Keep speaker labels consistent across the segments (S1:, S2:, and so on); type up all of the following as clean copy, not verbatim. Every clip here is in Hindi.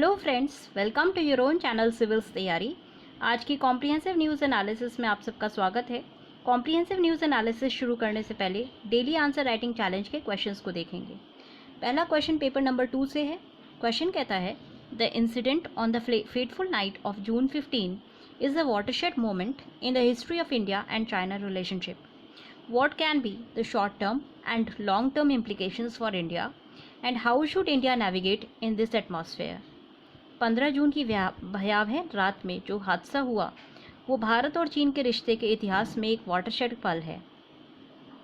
S1: Hello friends, welcome to your own channel civils तैयारी। आज की कॉम्प्रिहेंसिव न्यूज़ एनालिसिस में आप सबका स्वागत है। कॉम्प्रिहेंसिव न्यूज़ एनालिसिस शुरू करने से पहले डेली आंसर राइटिंग चैलेंज के क्वेश्चंस को देखेंगे। पहला क्वेश्चन पेपर नंबर 2 से है। क्वेश्चन कहता है, the incident on the fateful night of June 15 is the watershed moment in the history of India and China relationship. What can be the short term and long term implications for India, and how should India navigate in this atmosphere? 15 जून की भयावह रात में जो हादसा हुआ वो भारत और चीन के रिश्ते के इतिहास में एक वाटरशेड पल है।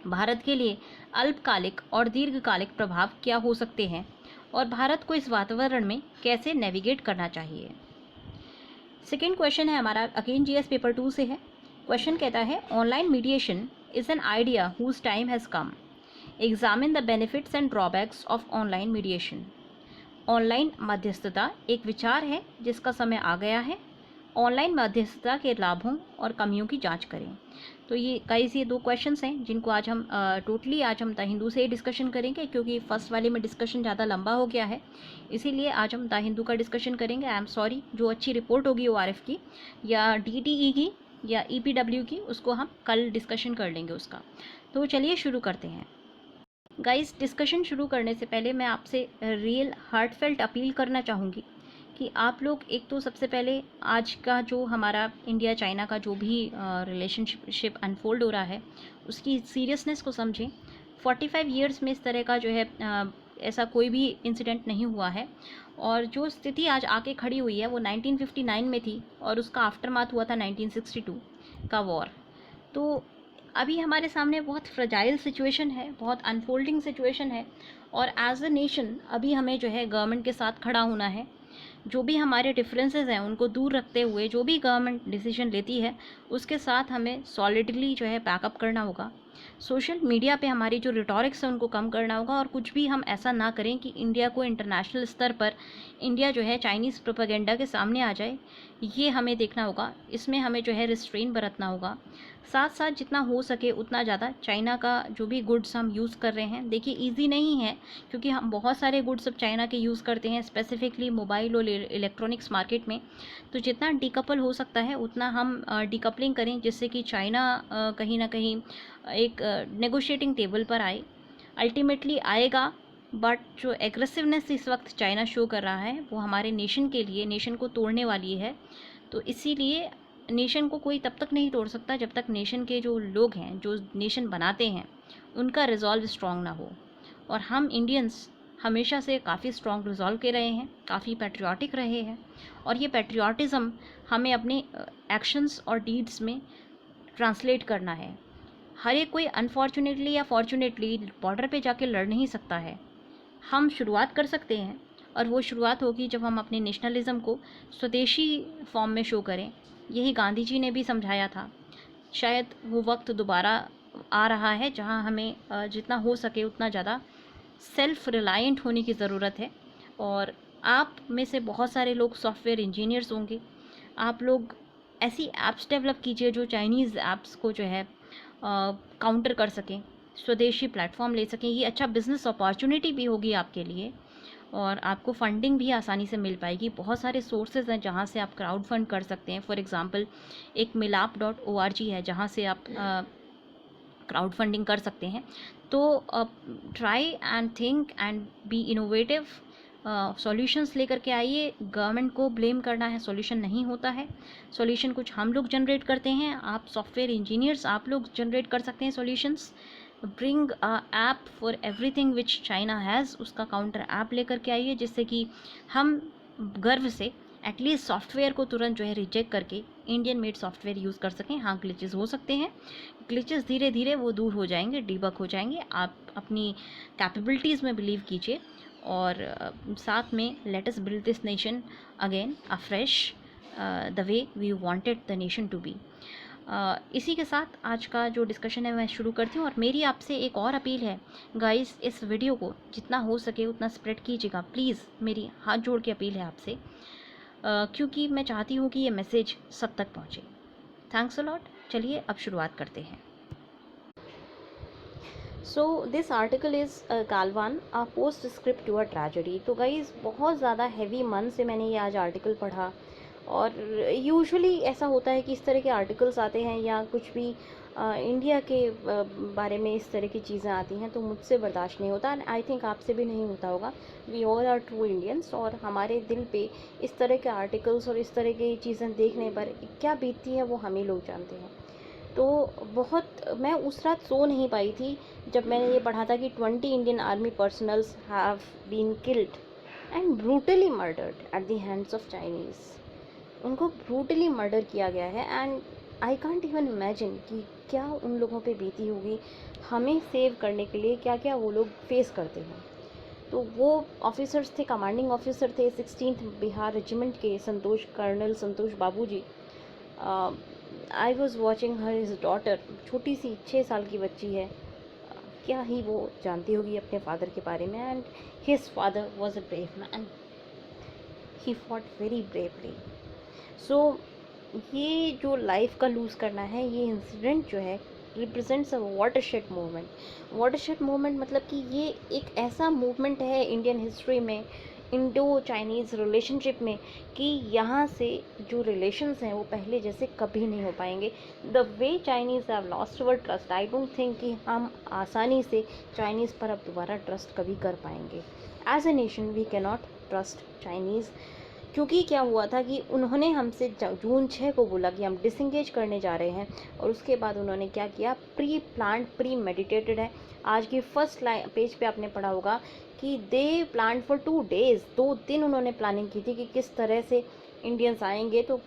S1: भारत के लिए अल्पकालिक और दीर्घकालिक प्रभाव क्या हो सकते हैं और भारत को इस वातावरण में कैसे नेविगेट करना चाहिए। सेकेंड क्वेश्चन है हमारा अगेन जीएस पेपर 2 से है। क्वेश्चन कहता है, online mediation is an idea whose time has come. Examine the benefits and drawbacks of online mediation. Online मध्यस्थता एक विचार है जिसका समय आ गया है। ऑनलाइन मध्यस्थता के लाभों और कमियों की जांच करें। तो ये दो क्वेश्चंस हैं जिनको आज हम आज हम द हिंदू से ही डिस्कशन करेंगे, क्योंकि फर्स्ट वाले में डिस्कशन ज़्यादा लंबा हो गया है, इसीलिए आज हम द हिंदू का डिस्कशन करेंगे। आई एम सॉरी, जो अच्छी रिपोर्ट होगी ORF की या DTE की या EPW की, उसको हम कल डिस्कशन कर लेंगे उसका। तो चलिए शुरू करते हैं। गाइस, डिस्कशन शुरू करने से पहले मैं आपसे रियल हार्टफेल्ट अपील करना चाहूँगी कि आप लोग एक तो सबसे पहले आज का जो हमारा इंडिया चाइना का जो भी रिलेशनशिप अनफोल्ड हो रहा है उसकी सीरियसनेस को समझें। 45 ईयर्स में इस तरह का जो है ऐसा कोई भी इंसिडेंट नहीं हुआ है, और जो स्थिति आज आके खड़ी हुई है वो 1959 में थी और उसका आफ्टरमाथ हुआ था 1962 का वॉर। तो अभी हमारे सामने बहुत फ्रजाइल सिचुएशन है, बहुत अनफोल्डिंग सिचुएशन है, और एज अ नेशन अभी हमें जो है गवर्नमेंट के साथ खड़ा होना है। जो भी हमारे डिफरेंसेस हैं उनको दूर रखते हुए जो भी गवर्नमेंट डिसीजन लेती है उसके साथ हमें सॉलिडली जो है बैकअप करना होगा। सोशल मीडिया पे हमारी जो रिटॉरिक्स है उनको कम करना होगा, और कुछ भी हम ऐसा ना करें कि इंडिया को इंटरनेशनल स्तर पर इंडिया जो है चाइनीज़ प्रोपेगेंडा के सामने आ जाए। ये हमें देखना होगा, इसमें हमें जो है रिस्ट्रेन बरतना होगा। साथ साथ जितना हो सके उतना ज़्यादा चाइना का जो भी गुड्स हम यूज़ कर रहे हैं, देखिए ईजी नहीं है क्योंकि हम बहुत सारे गुड्स अब चाइना के यूज़ करते हैं, स्पेसिफिकली मोबाइल और इलेक्ट्रॉनिक्स मार्केट में। तो जितना डीकपल हो सकता है उतना हम डीकपलिंग करें, जिससे कि चाइना कहीं ना कहीं एक नेगोशिएटिंग टेबल पर आए। अल्टीमेटली आएगा, बट जो एग्रेसिवनेस इस वक्त चाइना शो कर रहा है वो हमारे नेशन के लिए, नेशन को तोड़ने वाली है। तो इसीलिए नेशन को कोई तब तक नहीं तोड़ सकता जब तक नेशन के जो लोग हैं, जो नेशन बनाते हैं, उनका रिजॉल्व स्ट्रॉन्ग ना हो। और हम इंडियंस हमेशा से काफ़ी स्ट्रॉन्ग रिजॉल्व के रहे हैं, काफ़ी पैट्रियाटिक रहे हैं, और ये पैट्रियाटिज़म हमें अपने एक्शंस और डीड्स में ट्रांसलेट करना है। हर एक कोई अनफॉर्चुनेटली या फॉर्चुनेटली बॉर्डर पे जाके लड़ नहीं सकता है। हम शुरुआत कर सकते हैं, और वो शुरुआत होगी जब हम अपने नेशनलिज़म को स्वदेशी फॉर्म में शो करें। यही गांधी जी ने भी समझाया था। शायद वो वक्त दोबारा आ रहा है जहां हमें जितना हो सके उतना ज़्यादा सेल्फ रिलायंट होने की ज़रूरत है। और आप में से बहुत सारे लोग सॉफ्टवेयर इंजीनियर्स होंगे। आप लोग ऐसी ऐप्स डेवलप कीजिए जो चाइनीज़ ऐप्स को जो है काउंटर कर सकें, स्वदेशी प्लेटफॉर्म ले सकें। ये अच्छा बिज़नेस अपॉर्चुनिटी भी होगी आपके लिए, और आपको फंडिंग भी आसानी से मिल पाएगी। बहुत सारे सोर्सेज हैं जहाँ से आप क्राउड फंड कर सकते हैं। फॉर एग्ज़ाम्पल एक milap.org है जहाँ से आप क्राउड फंडिंग कर सकते हैं। तो try and think and B innovative, solutions लेकर के आइए। गवर्नमेंट को ब्लेम करना है सॉल्यूशन नहीं होता है। सॉल्यूशन कुछ हम लोग जनरेट करते हैं, आप सॉफ्टवेयर इंजीनियर्स आप लोग जनरेट कर सकते हैं solutions. Bring app for everything which China has, उसका काउंटर ऐप लेकर के आइए, जिससे कि हम गर्व से एटलीस्ट सॉफ्टवेयर को तुरंत जो है रिजेक्ट करके इंडियन मेड सॉफ्टवेयर यूज़ कर सकें। हाँ, ग्लिचेस हो सकते हैं, ग्लिचेस धीरे धीरे वो दूर हो जाएंगे, डिबग हो जाएंगे। आप अपनी कैपेबिलिटीज़ में बिलीव कीजिए, और साथ में let us build this nation again afresh the way we wanted the nation to be. इसी के साथ आज का जो डिस्कशन है मैं शुरू करती हूँ, और मेरी आपसे एक और अपील है गाइस, इस वीडियो को जितना हो सके उतना स्प्रेड कीजिएगा प्लीज़। मेरी हाथ जोड़ के अपील है आपसे, क्योंकि मैं चाहती हूँ कि ये मैसेज सब तक पहुँचे। Thanks a lot. चलिए अब शुरुआत करते हैं। So this article is Galwan a postscript to a tragedy. तो गाइज बहुत ज़्यादा हैवी मन से मैंने ये आज आर्टिकल पढ़ा। और यूजुअली ऐसा होता है कि इस तरह के आर्टिकल्स आते हैं या कुछ भी इंडिया के बारे में इस तरह की चीज़ें आती हैं तो मुझसे बर्दाश्त नहीं होता, एंड आई थिंक आपसे भी नहीं होता होगा। We all are true Indians, और हमारे दिल पे इस तरह के आर्टिकल्स और इस तरह की चीज़ें देखने पर क्या बीतती है वो हम ही लोग जानते हैं। तो बहुत मैं उस रात सो नहीं पाई थी जब मैंने ये पढ़ा था कि 20 Indian army personnels have been killed and brutally murdered at the hands of Chinese. उनको ब्रूटली मर्डर किया गया है, and I can't even imagine कि क्या उन लोगों पे बीती होगी। हमें सेव करने के लिए क्या क्या वो लोग फेस करते हैं। तो वो ऑफिसर्स थे, कमांडिंग ऑफिसर थे 16th बिहार रेजिमेंट के, Santosh, colonel Santosh Babu ji. I was watching her his daughter, छोटी सी 6 साल की बच्ची है। क्या ही वो जानती होगी अपने फादर के बारे में। And his father was a brave man, he fought very bravely. So ये जो लाइफ का लूज़ करना है, ये इंसिडेंट जो है represents a watershed movement. Watershed movement मतलब कि ये एक ऐसा मूवमेंट है इंडियन हिस्ट्री में, इंडो चाइनीज़ रिलेशनशिप में, कि यहाँ से जो रिलेशंस हैं वो पहले जैसे कभी नहीं हो पाएंगे। The way Chinese have lost our trust, I don't think कि हम आसानी से चाइनीज़ पर अब दोबारा ट्रस्ट कभी कर पाएंगे। As a nation we can not trust Chinese, क्योंकि क्या हुआ था कि उन्होंने हमसे जून 6 को बोला कि हम डिसंगेज करने जा रहे हैं, और उसके बाद उन्होंने क्या किया, प्री प्लान्ड, प्री मेडिटेटेड है। आज की फर्स्ट लाइन पेज पे आपने पढ़ा होगा कि दे प्लान फॉर 2 डेज़, 2 दिन उन्होंने प्लानिंग की थी कि किस तरह से इंडियंस आएंगे, तो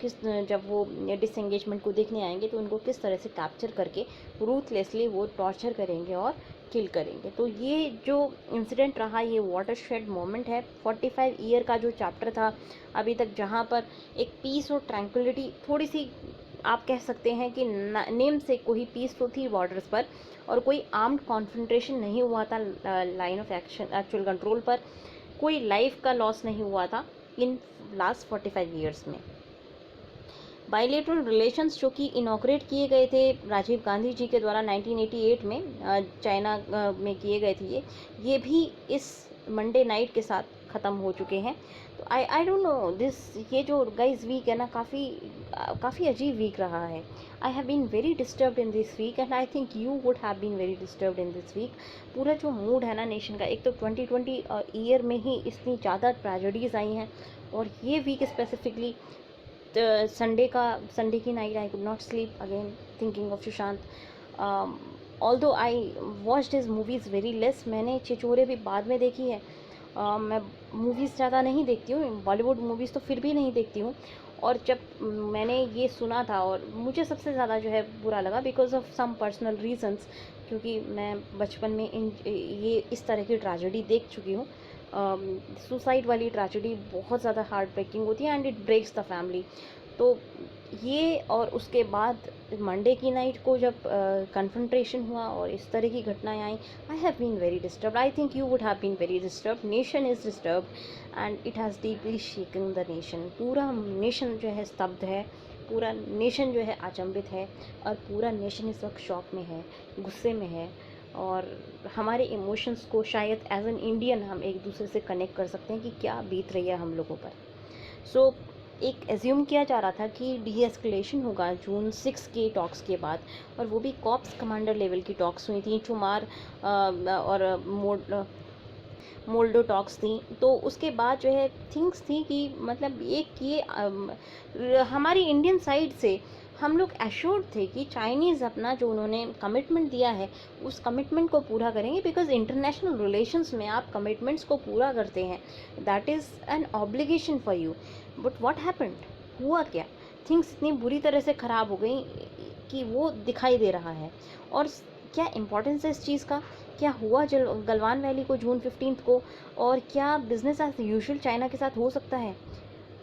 S1: जब वो डिसंगेजमेंट को देखने आएंगे तो उनको किस तरह से कैप्चर करके रूथलेसली वो टॉर्चर करेंगे और किल करेंगे। तो ये जो इंसिडेंट रहा, ये वाटरशेड मोमेंट है। 45 ईयर का जो चैप्टर था अभी तक, जहाँ पर एक पीस और ट्रैंक्विलिटी, थोड़ी सी आप कह सकते हैं कि नेम से कोई पीस तो थी बॉर्डर्स पर, और कोई आर्म्ड कॉन्फ्रंट्रेशन नहीं हुआ था line of action actual control पर, कोई लाइफ का लॉस नहीं हुआ था इन लास्ट 45 ईयर्स में। बाइलेटरल रिलेशंस जो कि इनॉग्रेट किए गए थे राजीव गांधी जी के द्वारा 1988 में चाइना में किए गए थे, ये भी इस मंडे नाइट के साथ ख़त्म हो चुके हैं। तो आई डोंट नो दिस, ये जो गाइस वीक है ना, काफ़ी अजीब वीक रहा है। I have been very disturbed in this week, and I think you would have been very disturbed in this week. पूरा जो मूड है ना नेशन का, एक तो 2020 ईयर में ही इतनी ज़्यादा ट्रेजेडीज़ आई हैं, और ये वीक स्पेसिफिकली संडे की night I could not sleep again thinking of Sushant. Although I watched his movies very less, मैंने छिछोरे भी बाद में देखी है। मैं मूवीज़ ज़्यादा नहीं देखती हूँ, बॉलीवुड मूवीज़ तो फिर भी नहीं देखती हूँ। और जब मैंने ये सुना था, और मुझे सबसे ज़्यादा जो है बुरा लगा because of some personal reasons, क्योंकि मैं बचपन में ये इस तरह की ट्रेजेडी देख चुकी हूँ। सुसाइड वाली ट्रेजेडी बहुत ज़्यादा हार्ट ब्रेकिंग होती है, and it breaks the family. तो ये, और उसके बाद मंडे की नाइट को जब कन्फ्रंट्रेशन हुआ और इस तरह की घटनाएं आई, I have been very disturbed. I think you would have been very disturbed. Nation is disturbed and it has deeply shaken the nation. पूरा नेशन जो है स्तब्ध है, पूरा नेशन जो है अचंभित है, और पूरा नेशन इस वक्त शॉक में है, गुस्से में है। और हमारे इमोशंस को शायद एज एन इंडियन हम एक दूसरे से कनेक्ट कर सकते हैं कि क्या बीत रही है हम लोगों पर। सो एक एज्यूम किया जा रहा था कि डी एस्केलेशन होगा जून 6 के टॉक्स के बाद, और वो भी कॉप्स कमांडर लेवल की टॉक्स हुई थी, चुमार और मोल्डो टॉक्स थी। तो उसके बाद जो है थिंग्स थी कि मतलब एक ये हमारी इंडियन साइड से हम लोग एश्योर्ड थे कि चाइनीज़ अपना जो उन्होंने कमिटमेंट दिया है उस कमिटमेंट को पूरा करेंगे, बिकॉज इंटरनेशनल रिलेशंस में आप कमिटमेंट्स को पूरा करते हैं, that is an obligation for you. But what happened, हुआ क्या, थिंग्स इतनी बुरी तरह से ख़राब हो गई कि वो दिखाई दे रहा है। और क्या इम्पोर्टेंस है इस चीज़ का, क्या हुआ गलवान वैली को जून 15 को, और क्या बिज़नेस एज यूजुअल चाइना के साथ हो सकता है।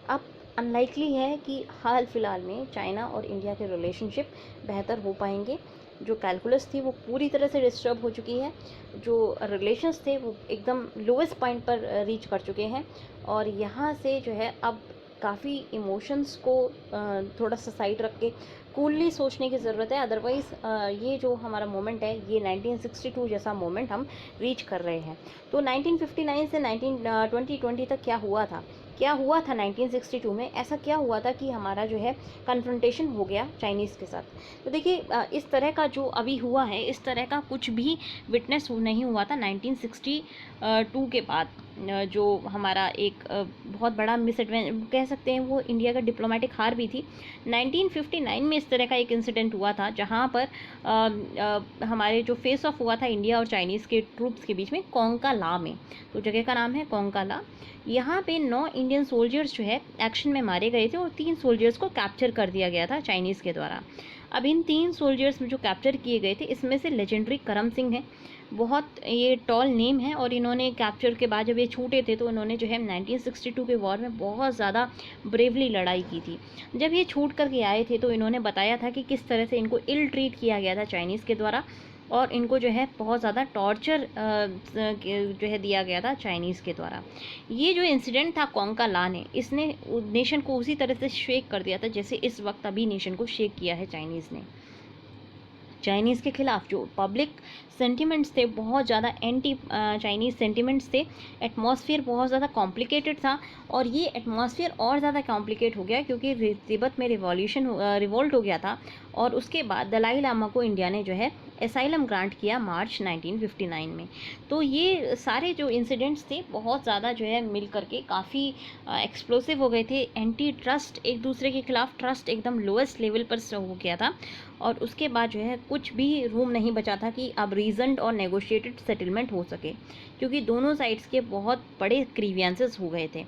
S1: अब अनलाइकली है कि हाल फिलहाल में चाइना और इंडिया के रिलेशनशिप बेहतर हो पाएंगे। जो कैलकुलस थी वो पूरी तरह से डिस्टर्ब हो चुकी है, जो रिलेशंस थे वो एकदम लोवेस्ट पॉइंट पर रीच कर चुके हैं, और यहाँ से जो है अब काफ़ी इमोशंस को थोड़ा सा साइड रख के कूलली सोचने की ज़रूरत है, अदरवाइज़ ये जो हमारा मोमेंट है ये 1962 जैसा मोमेंट हम रीच कर रहे हैं। तो 1959 से 2020 तक क्या हुआ था? 1962 में ऐसा क्या हुआ था कि हमारा जो है कन्फ्रंटेशन हो गया चाइनीज़ के साथ? तो देखिए इस तरह का जो अभी हुआ है, इस तरह का कुछ भी विटनेस नहीं हुआ था 1962 के बाद। जो हमारा एक बहुत बड़ा कह सकते हैं, वो इंडिया का डिप्लोमेटिक हार भी थी। 1959 में इस तरह का एक इंसिडेंट हुआ था जहां पर हमारे जो फेस ऑफ हुआ था इंडिया और चाइनीज़ के ट्रूप्स के बीच में, कोंका ला में। तो जगह का नाम है कोंका ला। यहाँ पे 9 इंडियन सोल्जर्स जो है एक्शन में मारे गए थे और 3 सोल्जर्स को कैप्चर कर दिया गया था चाइनीज़ के द्वारा। अब इन 3 सोल्जर्स में जो कैप्चर किए गए थे, इसमें से लेजेंडरी करम सिंह है। बहुत ये टॉल नेम है और इन्होंने कैप्चर के बाद जब ये छूटे थे तो इन्होंने जो है 1962 के वॉर में बहुत ज़्यादा ब्रेवली लड़ाई की थी। जब ये छूट करके आए थे तो इन्होंने बताया था कि किस तरह से इनको इल ट्रीट किया गया था चाइनीज़ के द्वारा और इनको जो है बहुत ज़्यादा टॉर्चर जो है दिया गया था चाइनीज़ के द्वारा। ये जो इंसिडेंट था कोंका ला ने, इसने नेशन को उसी तरह से शेक कर दिया था जैसे इस वक्त अभी नेशन को शेक किया है चाइनीज़ ने। चाइनीज़ के खिलाफ जो पब्लिक सेंटिमेंट्स थे, बहुत ज़्यादा एंटी चाइनीज़ सेंटिमेंट्स थे। एटमॉस्फेयर बहुत ज़्यादा कॉम्प्लिकेटेड था और ये एटमॉस्फेयर और ज़्यादा कॉम्प्लिकेट हो गया क्योंकि तिब्बत में रिवोल्ट हो गया था और उसके बाद दलाई लामा को इंडिया ने जो है एसाइलम ग्रांट किया मार्च 1959 में। तो ये सारे जो इंसिडेंट्स थे बहुत ज़्यादा जो है मिल करके काफ़ी एक्सप्लोसिव हो गए थे। एंटी ट्रस्ट, एक दूसरे के खिलाफ ट्रस्ट एकदम लोएस्ट लेवल पर हो गया था और उसके बाद जो है कुछ भी रूम नहीं बचा था कि अब रीजन्ड और नेगोशिएटेड सेटलमेंट हो सके, क्योंकि दोनों साइड्स के बहुत बड़े ग्रीवियंसेस हो गए थे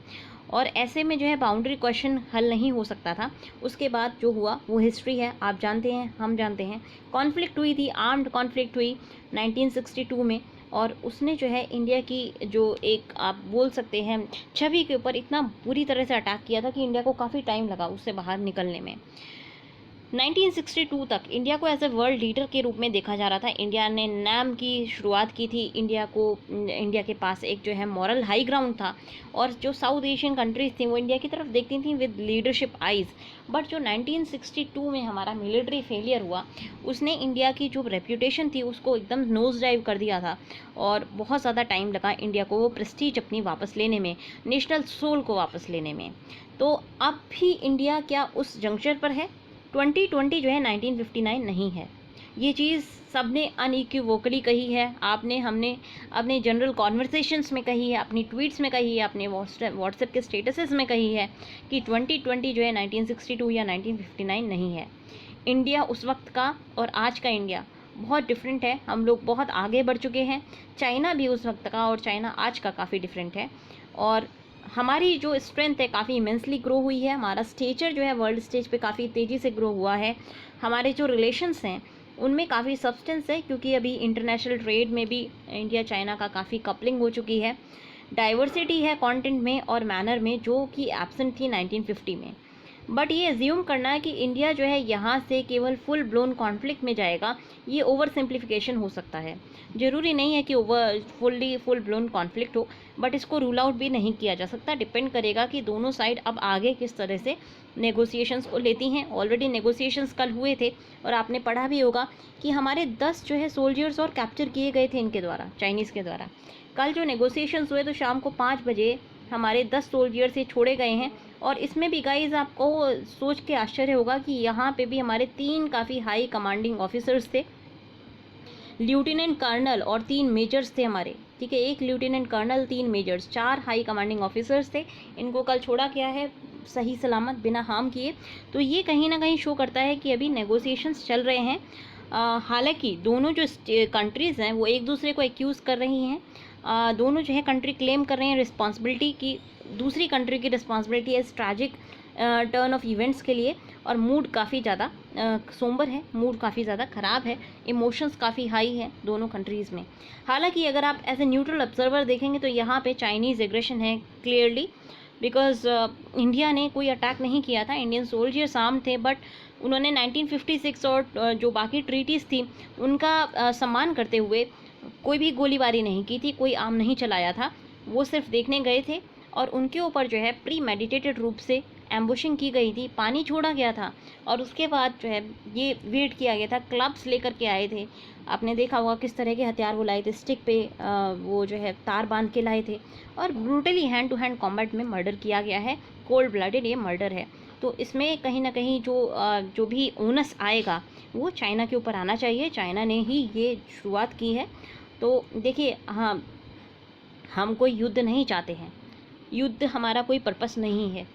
S1: और ऐसे में जो है बाउंड्री क्वेश्चन हल नहीं हो सकता था। उसके बाद जो हुआ वो हिस्ट्री है, आप जानते हैं, हम जानते हैं। कॉन्फ्लिक्ट हुई थी, आर्म्ड कॉन्फ्लिक्ट हुई 1962 में और उसने जो है इंडिया की जो एक आप बोल सकते हैं छवि के ऊपर इतना बुरी तरह से अटैक किया था कि इंडिया को काफ़ी टाइम लगा उससे बाहर निकलने में। 1962 तक इंडिया को एज ए वर्ल्ड लीडर के रूप में देखा जा रहा था। इंडिया ने नाम की शुरुआत की थी। इंडिया के पास एक जो है मॉरल हाई ग्राउंड था और जो साउथ एशियन कंट्रीज़ थी वो इंडिया की तरफ देखती थी विद लीडरशिप आइज़। बट जो 1962 में हमारा मिलिट्री फेलियर हुआ, उसने इंडिया की जो रेप्यूटेशन थी उसको एकदम नोज डाइव कर दिया था और बहुत ज़्यादा टाइम लगा इंडिया को वो प्रेस्टीज अपनी वापस लेने में, नेशनल सोल को वापस लेने में। तो अब भी इंडिया क्या उस जंक्चर पर है? 2020 जो है 1959 नहीं है। ये चीज़ सबने अनइक्विवोकली कही है, आपने, हमने अपने जनरल कॉन्वर्सेशंस में कही है, अपनी ट्वीट्स में कही है, अपने व्हाट्सएप के स्टेटसेस में कही है कि 2020 जो है 1962 या 1959 नहीं है। इंडिया उस वक्त का और आज का इंडिया बहुत डिफरेंट है। हम लोग बहुत आगे बढ़ चुके हैं। चाइना भी उस वक्त का और चाइना आज का काफ़ी डिफरेंट है और हमारी जो स्ट्रेंथ है काफ़ी इमेंसली ग्रो हुई है। हमारा स्टेचर जो है वर्ल्ड स्टेज पे काफ़ी तेज़ी से ग्रो हुआ है। हमारे जो रिलेशंस हैं उनमें काफ़ी सब्सटेंस है क्योंकि अभी इंटरनेशनल ट्रेड में भी इंडिया चाइना का काफ़ी कपलिंग हो चुकी है। डाइवर्सिटी है कंटेंट में और मैनर में जो कि एब्सेंट थी 1950 में। बट ये एज्यूम करना है कि इंडिया जो है यहाँ से केवल फुल ब्लोन कॉन्फ्लिक्ट में जाएगा, ये ओवर सिंप्लीफिकेशन हो सकता है। ज़रूरी नहीं है कि फुल ब्लोन कॉन्फ्लिक्ट हो, बट इसको रूल आउट भी नहीं किया जा सकता। डिपेंड करेगा कि दोनों साइड अब आगे किस तरह से नेगोशिएशंस को लेती हैं। ऑलरेडी नेगोशिएशंस कल हुए थे और आपने पढ़ा भी होगा कि हमारे 10 जो है सोल्जर्स और कैप्चर किए गए थे इनके द्वारा, चाइनीज़ के द्वारा। कल जो नेगोशिएशंस हुए तो शाम को 5 बजे हमारे 10 सोल्जर्स ये छोड़े गए हैं और इसमें भी गाइज आपको सोच के आश्चर्य होगा कि यहाँ पे भी हमारे 3 काफ़ी हाई कमांडिंग ऑफिसर्स थे, लेफ्टिनेंट कर्नल और 3 मेजर्स थे हमारे, ठीक है। 1 lieutenant colonel, 3 majors, 4 high commanding officers थे। इनको कल छोड़ा गया है सही सलामत बिना हार्म किए। तो ये कहीं ना कहीं शो करता है कि अभी नेगोशिएशंस चल रहे हैं। हालांकि दोनों जो कंट्रीज़ हैं वो एक दूसरे को एक्यूज़ कर रही हैं। दोनों जो है कंट्री क्लेम कर रहे हैं रिस्पॉन्सिबिलिटी की, दूसरी कंट्री की रिस्पॉन्सिबिलिटी है ट्रैजिक टर्न ऑफ इवेंट्स के लिए। और मूड काफ़ी ज़्यादा सोम्बर है, मूड काफ़ी ज़्यादा ख़राब है, इमोशंस काफ़ी हाई है दोनों कंट्रीज़ में। हालांकि अगर आप एज ए न्यूट्रल ऑब्जर्वर देखेंगे तो यहाँ पे चाइनीज़ एग्रेशन है क्लियरली, बिकॉज इंडिया ने कोई अटैक नहीं किया था। इंडियन सोल्जर्स आर्म थे, बट उन्होंने 1956 और जो बाकी ट्रीटीज़ थी उनका सम्मान करते हुए कोई भी गोलीबारी नहीं की थी, कोई आर्म नहीं चलाया था। वो सिर्फ देखने गए थे और उनके ऊपर जो है प्री मेडिटेटेड रूप से एम्बुशिंग की गई थी, पानी छोड़ा गया था और उसके बाद जो है ये वेट किया गया था, क्लब्स लेकर के आए थे। आपने देखा होगा किस तरह के हथियार वो लाए थे, स्टिक पे वो जो है तार बांध के लाए थे और brutally hand to hand combat में मर्डर किया गया है। कोल्ड ब्लडेड ये मर्डर है। तो इसमें कहीं ना कहीं जो भी ओनस आएगा वो चाइना के ऊपर आना चाहिए। चाइना ने ही ये शुरुआत की है। तो देखिए, हाँ, हम कोई युद्ध नहीं चाहते हैं, युद्ध हमारा कोई पर्पस नहीं है,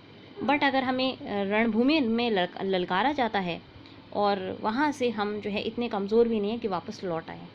S1: बट अगर हमें रणभूमि में ललकारा जाता है और वहाँ से हम जो है इतने कमज़ोर भी नहीं है कि वापस लौट आए,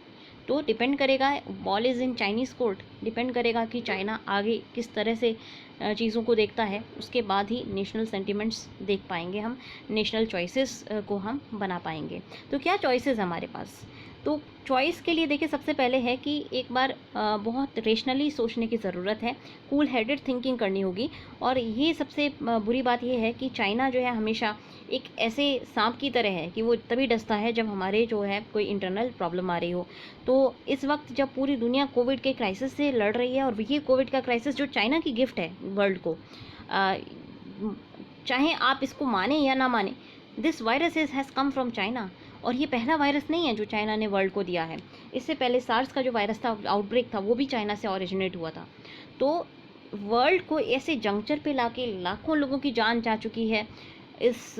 S1: तो डिपेंड करेगा, ball is in Chinese court, depend करेगा कि चाइना आगे किस तरह से चीज़ों को देखता है। उसके बाद ही नेशनल सेंटिमेंट्स देख पाएंगे हम, नेशनल चॉइसेस को हम बना पाएंगे। तो क्या चॉइसेस हमारे पास? तो चॉइस के लिए देखिए, सबसे पहले है कि एक बार बहुत रेशनली सोचने की ज़रूरत है, कूल हेडेड थिंकिंग करनी होगी। और ये सबसे बुरी बात ये है कि चाइना जो है हमेशा एक ऐसे सांप की तरह है कि वो तभी डसता है जब हमारे जो है कोई इंटरनल प्रॉब्लम आ रही हो। तो इस वक्त जब पूरी दुनिया कोविड के क्राइसिस से लड़ रही है, और ये कोविड का क्राइसिस जो चाइना की गिफ्ट है वर्ल्ड को, चाहे आप इसको माने या ना माने, this virus has come from China. और ये पहला वायरस नहीं है जो चाइना ने वर्ल्ड को दिया है। इससे पहले सार्स का जो वायरस था, आउटब्रेक था, वो भी चाइना से ओरिजिनेट हुआ था। तो वर्ल्ड को ऐसे जंक्चर पे लाके लाखों लोगों की जान जा चुकी है इस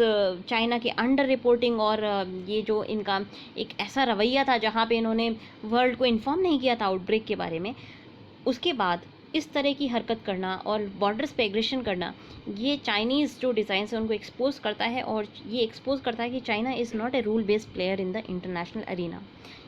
S1: चाइना के अंडर रिपोर्टिंग, और ये जो इनका एक ऐसा रवैया था जहाँ पे इन्होंने वर्ल्ड को इन्फॉर्म नहीं किया था आउटब्रेक के बारे में। उसके बाद इस तरह की हरकत करना और बॉर्डर्स पे एग्रेशन करना, ये चाइनीज़ जो डिज़ाइन है उनको एक्सपोज करता है। और ये एक्सपोज करता है कि China is not a rule based player in the international arena.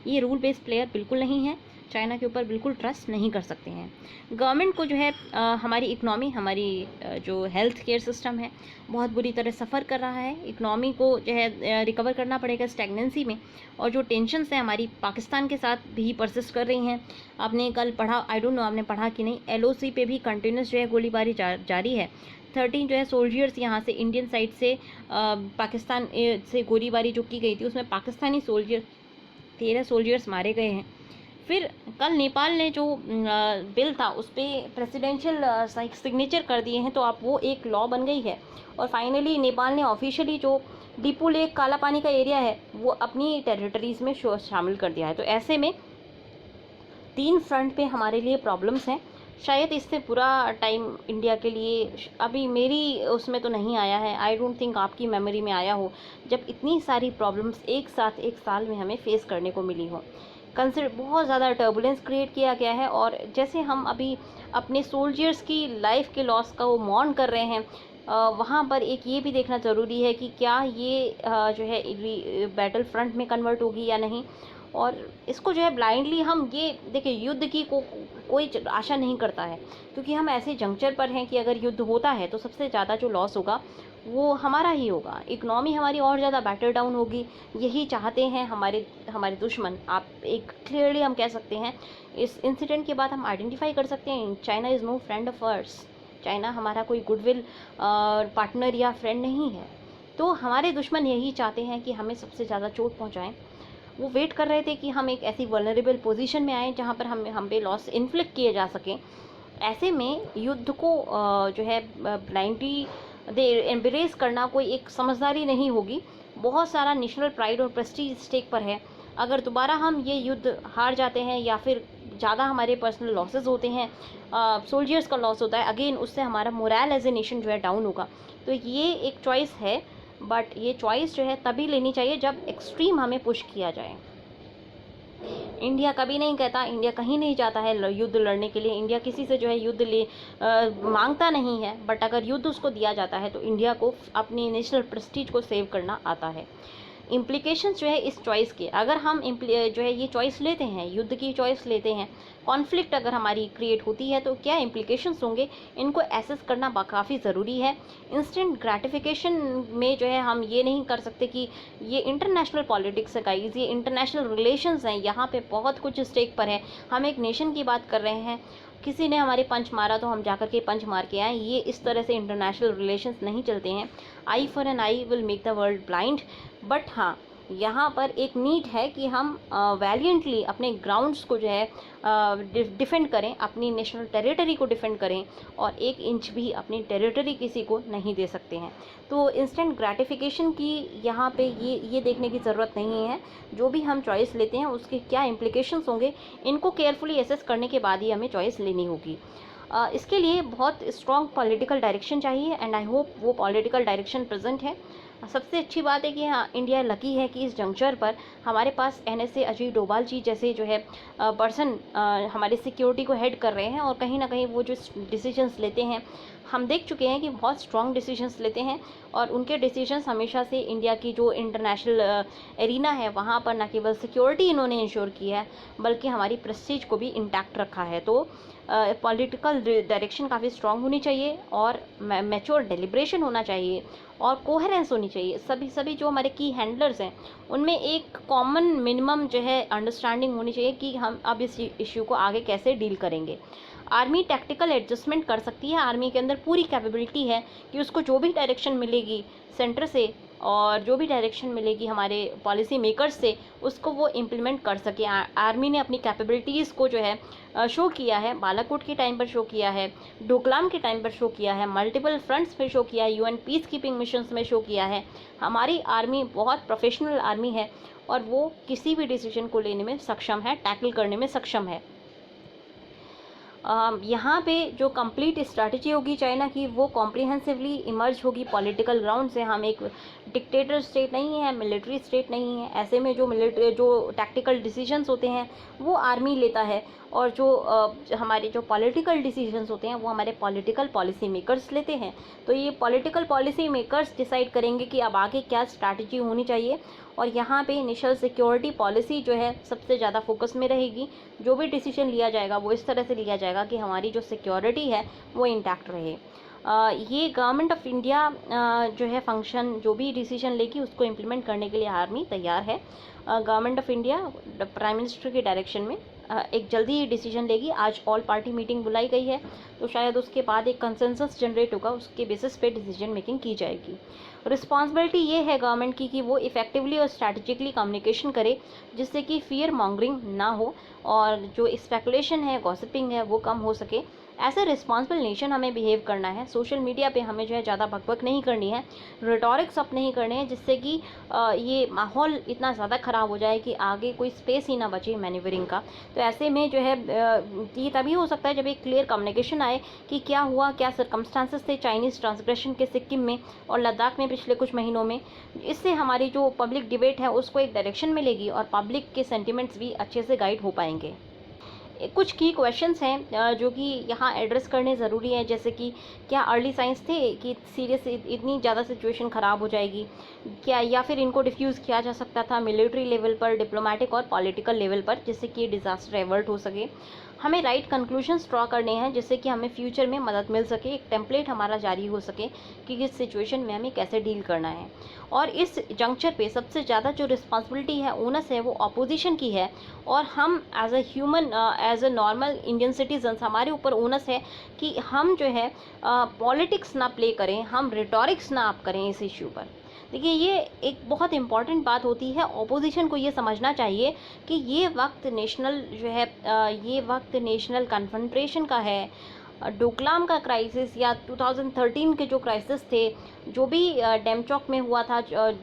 S1: ये रूल बेस्ड प्लेयर बिल्कुल नहीं है, चाइना के ऊपर बिल्कुल ट्रस्ट नहीं कर सकते हैं। गवर्नमेंट को जो है हमारी इकनॉमी, हमारी जो हेल्थ केयर सिस्टम है, बहुत बुरी तरह सफ़र कर रहा है। इकनॉमी को जो है रिकवर करना पड़ेगा स्टैग्नेंसी में। और जो टेंशन्स हैं हमारी पाकिस्तान के साथ भी परसिस्ट कर रही हैं। आपने कल पढ़ा, आई डोंट नो आपने पढ़ा कि नहीं, LOC पे भी कंटिन्यूस जो है गोलीबारी जारी है। 13 जो है सोल्जर्स यहाँ से इंडियन साइड से पाकिस्तान से गोलीबारी जो की गई थी, उसमें पाकिस्तानी सोल्जर 13 सोल्जर्स मारे गए हैं। फिर कल नेपाल ने जो बिल था उस पर प्रेसिडेंशियल सिग्नेचर कर दिए हैं, तो अब वो एक लॉ बन गई है। और फाइनली नेपाल ने ऑफिशियली जो डिपू लेक काला पानी का एरिया है वो अपनी टेरिटरीज़ में शामिल कर दिया है। तो ऐसे में 3 फ्रंट पे हमारे लिए प्रॉब्लम्स हैं। शायद इससे पूरा टाइम इंडिया के लिए अभी मेरी उसमें तो नहीं आया है, आई डोंट थिंक आपकी मेमोरी में आया हो, जब इतनी सारी प्रॉब्लम्स एक साथ एक साल में हमें फेस करने को मिली हो। बहुत ज़्यादा टर्बुलेंस क्रिएट किया गया है। और जैसे हम अभी अपने सोल्जर्स की लाइफ के लॉस का वो मॉर्न कर रहे हैं, वहाँ पर एक ये भी देखना ज़रूरी है कि क्या ये जो है बैटल फ्रंट में कन्वर्ट होगी या नहीं। और इसको जो है ब्लाइंडली हम ये देखिए, युद्ध की कोई आशा नहीं करता है, क्योंकि हम ऐसे जंक्चर पर हैं कि अगर युद्ध होता है तो सबसे ज़्यादा जो लॉस होगा वो हमारा ही होगा, इकनॉमी हमारी और ज़्यादा बैटर डाउन होगी। यही चाहते हैं हमारे दुश्मन। आप एक क्लियरली हम कह सकते हैं, इस इंसिडेंट के बाद हम आइडेंटिफाई कर सकते हैं, China is no friend of ours. China हमारा कोई गुडविल पार्टनर या फ्रेंड नहीं है। तो हमारे दुश्मन यही चाहते हैं कि हमें सबसे ज़्यादा चोट पहुँचाएँ। वो वेट कर रहे थे कि हम एक ऐसी वल्नरेबल पोजीशन में आए जहाँ पर हम पे लॉस इन्फ्लिक्ट किए जा सकें। ऐसे में युद्ध को जो है ब्लाइंडली एम्ब्रेस करना कोई एक समझदारी नहीं होगी। बहुत सारा नेशनल प्राइड और प्रेस्टीज स्टेक पर है। अगर दोबारा हम ये युद्ध हार जाते हैं या फिर ज़्यादा हमारे पर्सनल लॉसेस होते हैं, सोल्जर्स का लॉस होता है, अगेन उससे हमारा मोरल एज ए नेशन जो है डाउन होगा। तो ये एक चॉइस है, बट ये चॉइस जो है तभी लेनी चाहिए जब एक्सट्रीम हमें पुश किया जाए। इंडिया कभी नहीं कहता, इंडिया कहीं नहीं जाता है युद्ध लड़ने के लिए, इंडिया किसी से जो है युद्ध मांगता नहीं है। बट अगर युद्ध उसको दिया जाता है तो इंडिया को अपनी नेशनल प्रेस्टीज को सेव करना आता है। इम्प्लीकेशंस जो है इस चॉइस के, अगर हम जो है ये चॉइस लेते हैं, युद्ध की चॉइस लेते हैं, कॉन्फ्लिक्ट अगर हमारी क्रिएट होती है तो क्या इम्प्लीकेशंस होंगे, इनको एसेस करना काफ़ी ज़रूरी है। इंस्टेंट ग्रेटिफिकेशन में जो है हम ये नहीं कर सकते कि ये इंटरनेशनल पॉलिटिक्स है गाइस, ये इंटरनेशनल रिलेशंस हैं, यहाँ पे बहुत कुछ स्टेक पर है। हम एक नेशन की बात कर रहे हैं, किसी ने हमारे पंच मारा तो हम जाकर के पंच मार के आए, ये इस तरह से इंटरनेशनल रिलेशंस नहीं चलते हैं। Eye for an eye will make the world blind. But हाँ, यहाँ पर एक नीड है कि हम वैलियंटली अपने ग्राउंड्स को जो है डिफेंड करें, अपनी नेशनल टेरिटरी को डिफेंड करें, और 1 इंच भी अपनी टेरिटरी किसी को नहीं दे सकते हैं। तो इंस्टेंट ग्रेटिफिकेशन की यहाँ पे ये देखने की ज़रूरत नहीं है। जो भी हम चॉइस लेते हैं उसके क्या इम्प्लिकेशंस होंगे, इनको केयरफुली एसेस करने के बाद ही हमें चॉइस लेनी होगी। इसके लिए बहुत स्ट्रॉन्ग पॉलिटिकल डायरेक्शन चाहिए, एंड आई होप वो पॉलिटिकल डायरेक्शन प्रेजेंट है। सबसे अच्छी बात है कि हाँ, इंडिया लकी है कि इस जंक्चर पर हमारे पास NSA अजय डोभाल जी जैसे जो है पर्सन हमारी सिक्योरिटी को हेड कर रहे हैं, और कहीं ना कहीं वो जो डिसीजंस लेते हैं, हम देख चुके हैं कि बहुत स्ट्रॉन्ग डिसीजंस लेते हैं, और उनके डिसीजंस हमेशा से इंडिया की जो इंटरनेशनल एरिना है वहाँ पर न केवल सिक्योरिटी इन्होंने इंश्योर की है, बल्कि हमारी प्रेस्टीज को भी इंटैक्ट रखा है। तो पॉलिटिकल डायरेक्शन काफ़ी स्ट्रॉन्ग होनी चाहिए, और मैच्योर डेलिब्रेशन होना चाहिए, और कोहेरेंस होनी चाहिए। सभी जो हमारे की हैंडलर्स हैं उनमें एक कॉमन मिनिमम जो है अंडरस्टैंडिंग होनी चाहिए कि हम अब इस इश्यू को आगे कैसे डील करेंगे। आर्मी टैक्टिकल एडजस्टमेंट कर सकती है, आर्मी के अंदर पूरी कैपेबिलिटी है कि उसको जो भी डायरेक्शन मिलेगी सेंटर से, और जो भी डायरेक्शन मिलेगी हमारे पॉलिसी मेकर्स से, उसको वो इम्प्लीमेंट कर सके। आर्मी ने अपनी कैपेबिलिटीज़ को जो है शो किया है, बालाकोट के टाइम पर शो किया है, डोकलाम के टाइम पर शो किया है, मल्टीपल फ्रंट्स पे शो किया है, UN पीस कीपिंग मिशंस में शो किया है। हमारी आर्मी बहुत प्रोफेशनल आर्मी है, और वो किसी भी डिसीजन को लेने में सक्षम है, टैकल करने में सक्षम है। यहाँ पे जो कंप्लीट स्ट्रैटेजी होगी चाइना की, वो कॉम्प्रिहेंसिवली इमर्ज होगी पॉलिटिकल ग्राउंड से। हम एक डिक्टेटर स्टेट नहीं है, मिलिट्री स्टेट नहीं है। ऐसे में जो टैक्टिकल डिसीजंस होते हैं वो आर्मी लेता है, और जो हमारे जो पॉलिटिकल डिसीजंस होते हैं वो हमारे पॉलिटिकल पॉलिसी मेकर्स लेते हैं। तो ये पॉलिटिकल पॉलिसी मेकर्स डिसाइड करेंगे कि अब आगे क्या स्ट्रैटेजी होनी चाहिए, और यहाँ पे नेशनल सिक्योरिटी पॉलिसी जो है सबसे ज़्यादा फोकस में रहेगी। जो भी डिसीजन लिया जाएगा वो इस तरह से लिया जाएगा कि हमारी जो सिक्योरिटी है वो इंटैक्ट रहे। ये गवर्नमेंट ऑफ इंडिया जो है फंक्शन, जो भी डिसीजन लेगी उसको इम्प्लीमेंट करने के लिए आर्मी तैयार है। Government of India prime minister के डायरेक्शन में एक जल्दी ही डिसीजन लेगी। आज ऑल पार्टी मीटिंग बुलाई गई है, तो शायद उसके बाद एक कंसेंसस जनरेट होगा, उसके बेसिस पे डिसीजन मेकिंग की जाएगी। रिस्पॉन्सिबिलिटी ये है गवर्नमेंट की कि वो इफेक्टिवली और स्ट्रैटेजिकली कम्युनिकेशन करे, जिससे कि फियर मॉन्गरिंग ना हो, और जो स्पेकुलेशन है, गॉसिपिंग है, वो कम हो सके। एज ए रिस्पॉन्सिबल नेशन हमें बिहेव करना है। सोशल मीडिया पे हमें जो है ज़्यादा बकबक नहीं करनी है, रिटॉरिक्स अप नहीं करने हैं, जिससे कि ये माहौल इतना ज़्यादा ख़राब हो जाए कि आगे कोई स्पेस ही ना बचे मैन्यूवरिंग का। तो ऐसे में जो है ये तभी हो सकता है जब एक क्लियर कम्युनिकेशन आए कि क्या हुआ, क्या सर्कमस्टांसेस थे चाइनीज़ ट्रांसग्रेशन के सिक्किम में और लद्दाख में पिछले कुछ महीनों में। इससे हमारी जो पब्लिक डिबेट है उसको एक डायरेक्शन मिलेगी, और पब्लिक के सेंटिमेंट्स भी अच्छे से गाइड हो पाएंगे। कुछ की क्वेश्चंस हैं जो कि यहाँ एड्रेस करने ज़रूरी है, जैसे कि क्या अर्ली साइंस थे कि सीरियस इतनी ज़्यादा सिचुएशन ख़राब हो जाएगी क्या, या फिर इनको डिफ्यूज़ किया जा सकता था मिलिट्री लेवल पर, डिप्लोमेटिक और पॉलिटिकल लेवल पर, जिससे कि डिज़ास्टर एवर्ट हो सके। हमें राइट कंक्लूजन्स ड्रॉ करने हैं जिससे कि हमें फ्यूचर में मदद मिल सके, एक टेम्पलेट हमारा जारी हो सके कि इस सिचुएशन में हमें कैसे डील करना है। और इस जंक्चर पे सबसे ज़्यादा जो रिस्पॉन्सिबिलिटी है, ओनस है, वो अपोजिशन की है, और हम as a human, as a normal Indian citizens, हमारे ऊपर ओनस है कि हम जो है पॉलिटिक्स ना प्ले करें, हम रिटॉरिक्स ना आप करें इस इश्यू पर। देखिए, ये एक बहुत इम्पॉर्टेंट बात होती है। ऑपोजिशन को ये समझना चाहिए कि ये वक्त नेशनल जो है ये वक्त नेशनल कन्फ्रंट्रेशन का है। डोकलाम का क्राइसिस या 2013 के जो क्राइसिस थे, जो भी डेमचौक में हुआ था,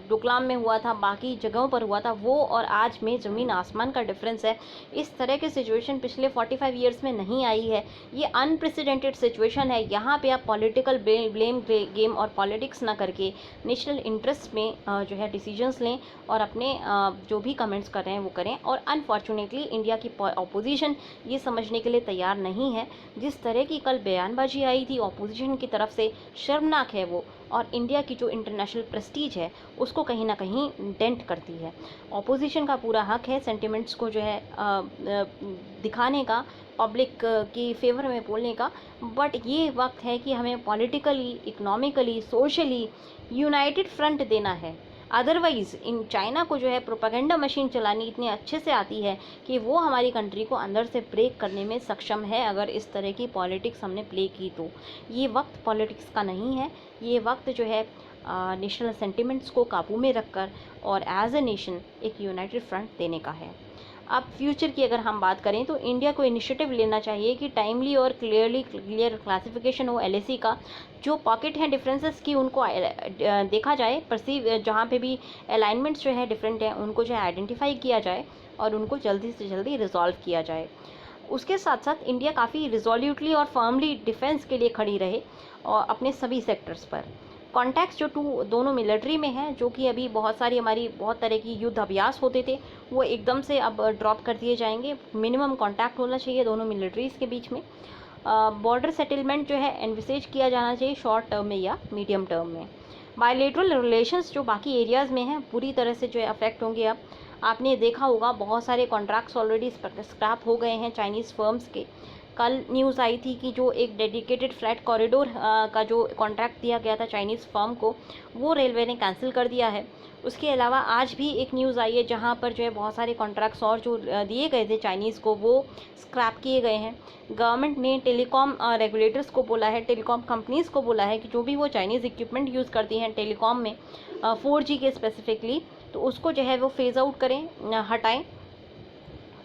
S1: डोकलाम में हुआ था, बाकी जगहों पर हुआ था, वो और आज में ज़मीन आसमान का डिफरेंस है। इस तरह की सिचुएशन पिछले 45 ईयर्स में नहीं आई है। ये अनप्रेसिडेंटेड सिचुएशन है। यहाँ पे आप पॉलिटिकल ब्लेम गेम और पॉलिटिक्स ना करके नेशनल इंटरेस्ट में जो है डिसीजंस लें, और अपने जो भी कमेंट्स कर रहे हैं वो करें। और अनफॉर्चुनेटली इंडिया की अपोजिशन ये समझने के लिए तैयार नहीं है। जिस तरह की कल बयानबाजी आई थी ऑपोजिशन की तरफ से, शर्मनाक है वो, और इंडिया की जो इंटरनेशनल प्रेस्टीज है उसको कहीं ना कहीं डेंट करती है। ऑपोजिशन का पूरा हक है सेंटिमेंट्स को जो है दिखाने का, पब्लिक की फेवर में बोलने का, बट ये वक्त है कि हमें politically, economically, socially United front देना है। अदरवाइज़ इन चाइना को जो है प्रोपेगेंडा मशीन चलानी इतनी अच्छे से आती है कि वो हमारी कंट्री को अंदर से ब्रेक करने में सक्षम है, अगर इस तरह की पॉलिटिक्स हमने प्ले की तो। ये वक्त पॉलिटिक्स का नहीं है, ये वक्त जो है नेशनल सेंटिमेंट्स को काबू में रखकर और एज ए नेशन एक यूनाइटेड फ्रंट देने का है। अब फ्यूचर की अगर हम बात करें तो इंडिया को इनिशिएटिव लेना चाहिए कि टाइमली और क्लियर क्लासिफिकेशन हो एलएसी का, जो पॉकेट हैं डिफरेंसेस की उनको देखा जाए, परसीव जहाँ पे भी अलाइनमेंट्स जो है डिफरेंट हैं उनको जो है आइडेंटिफाई किया जाए और उनको जल्दी से जल्दी रिजॉल्व किया जाए। उसके साथ साथ इंडिया काफ़ी रिजोल्यूटली और फर्मली डिफेंस के लिए खड़ी रहे और अपने सभी सेक्टर्स पर। कॉन्टैक्ट्स जो दोनों मिलिट्री में हैं, जो कि अभी बहुत सारी हमारी बहुत तरह की युद्ध अभ्यास होते थे, वो एकदम से अब ड्रॉप कर दिए जाएंगे। मिनिमम कॉन्टैक्ट होना चाहिए दोनों मिलिट्रीज़ के बीच में। बॉर्डर सेटलमेंट जो है एनविसेज किया जाना चाहिए शॉर्ट टर्म में या मीडियम टर्म में। बायलेटरल रिलेशंस जो बाकी एरियाज़ में हैं पूरी तरह से जो है अफेक्ट होंगे। अब आपने देखा होगा बहुत सारे कॉन्ट्रैक्ट्स ऑलरेडी स्क्रैप हो गए हैं चाइनीज़ फर्म्स के। कल न्यूज़ आई थी कि जो एक डेडिकेटेड फ्लैट कॉरिडोर का जो कॉन्ट्रैक्ट दिया गया था चाइनीज़ फर्म को, वो रेलवे ने कैंसिल कर दिया है। उसके अलावा आज भी एक न्यूज़ आई है जहां पर जो है बहुत सारे कॉन्ट्रैक्ट्स और जो दिए गए थे चाइनीज़ को वो स्क्रैप किए गए हैं। गवर्नमेंट ने टेलीकॉम रेगुलेटर्स को बोला है, टेलीकॉम कंपनीज़ को बोला है कि जो भी वो चाइनीज़ इक्विपमेंट यूज़ करती हैं टेलीकॉम में 4G के स्पेसिफिकली, तो उसको जो है वो फेज़ आउट करें, हटाएं।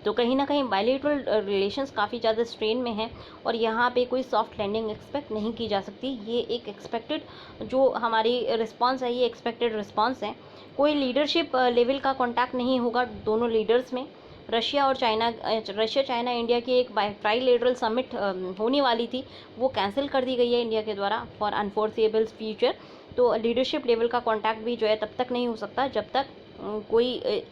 S1: तो कहीं ना कहीं बायलेटरल रिलेशंस काफ़ी ज़्यादा स्ट्रेन में हैं और यहाँ पे कोई सॉफ्ट लैंडिंग एक्सपेक्ट नहीं की जा सकती। ये एक एक्सपेक्टेड जो हमारी रिस्पांस है, ये एक्सपेक्टेड रिस्पांस है। कोई लीडरशिप लेवल का कांटेक्ट नहीं होगा दोनों लीडर्स में। रशिया चाइना इंडिया की एक ट्राइलेटरल समिट होने वाली थी, वो कैंसिल कर दी गई है इंडिया के द्वारा फॉर अनफोर्सेबल फ्यूचर। तो लीडरशिप लेवल का कांटेक्ट भी जो है तब तक नहीं हो सकता जब तक कोई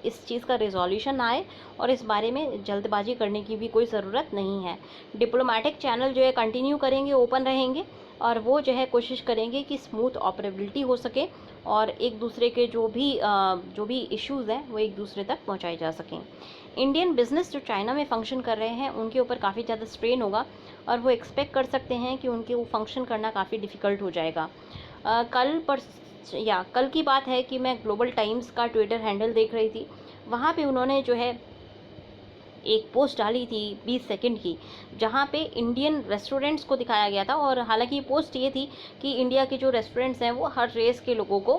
S1: इस चीज़ का रिजोल्यूशन आए, और इस बारे में जल्दबाजी करने की भी कोई ज़रूरत नहीं है। डिप्लोमेटिक चैनल जो है कंटिन्यू करेंगे, ओपन रहेंगे, और वो जो है कोशिश करेंगे कि स्मूथ ऑपरेबिलिटी हो सके और एक दूसरे के जो भी इश्यूज़ हैं वो एक दूसरे तक पहुंचाए जा सकें। इंडियन बिजनेस जो चाइना में फंक्शन कर रहे हैं उनके ऊपर काफ़ी ज़्यादा स्ट्रेन होगा और वो एक्सपेक्ट कर सकते हैं कि उनके वो फंक्शन करना काफ़ी डिफ़िकल्ट हो जाएगा। कल की बात है कि मैं ग्लोबल टाइम्स का ट्विटर हैंडल देख रही थी। वहाँ पे उन्होंने जो है एक पोस्ट डाली थी 20 सेकंड की, जहाँ पे इंडियन रेस्टोरेंट्स को दिखाया गया था। और हालांकि पोस्ट ये थी कि इंडिया के जो रेस्टोरेंट्स हैं वो हर रेस के लोगों को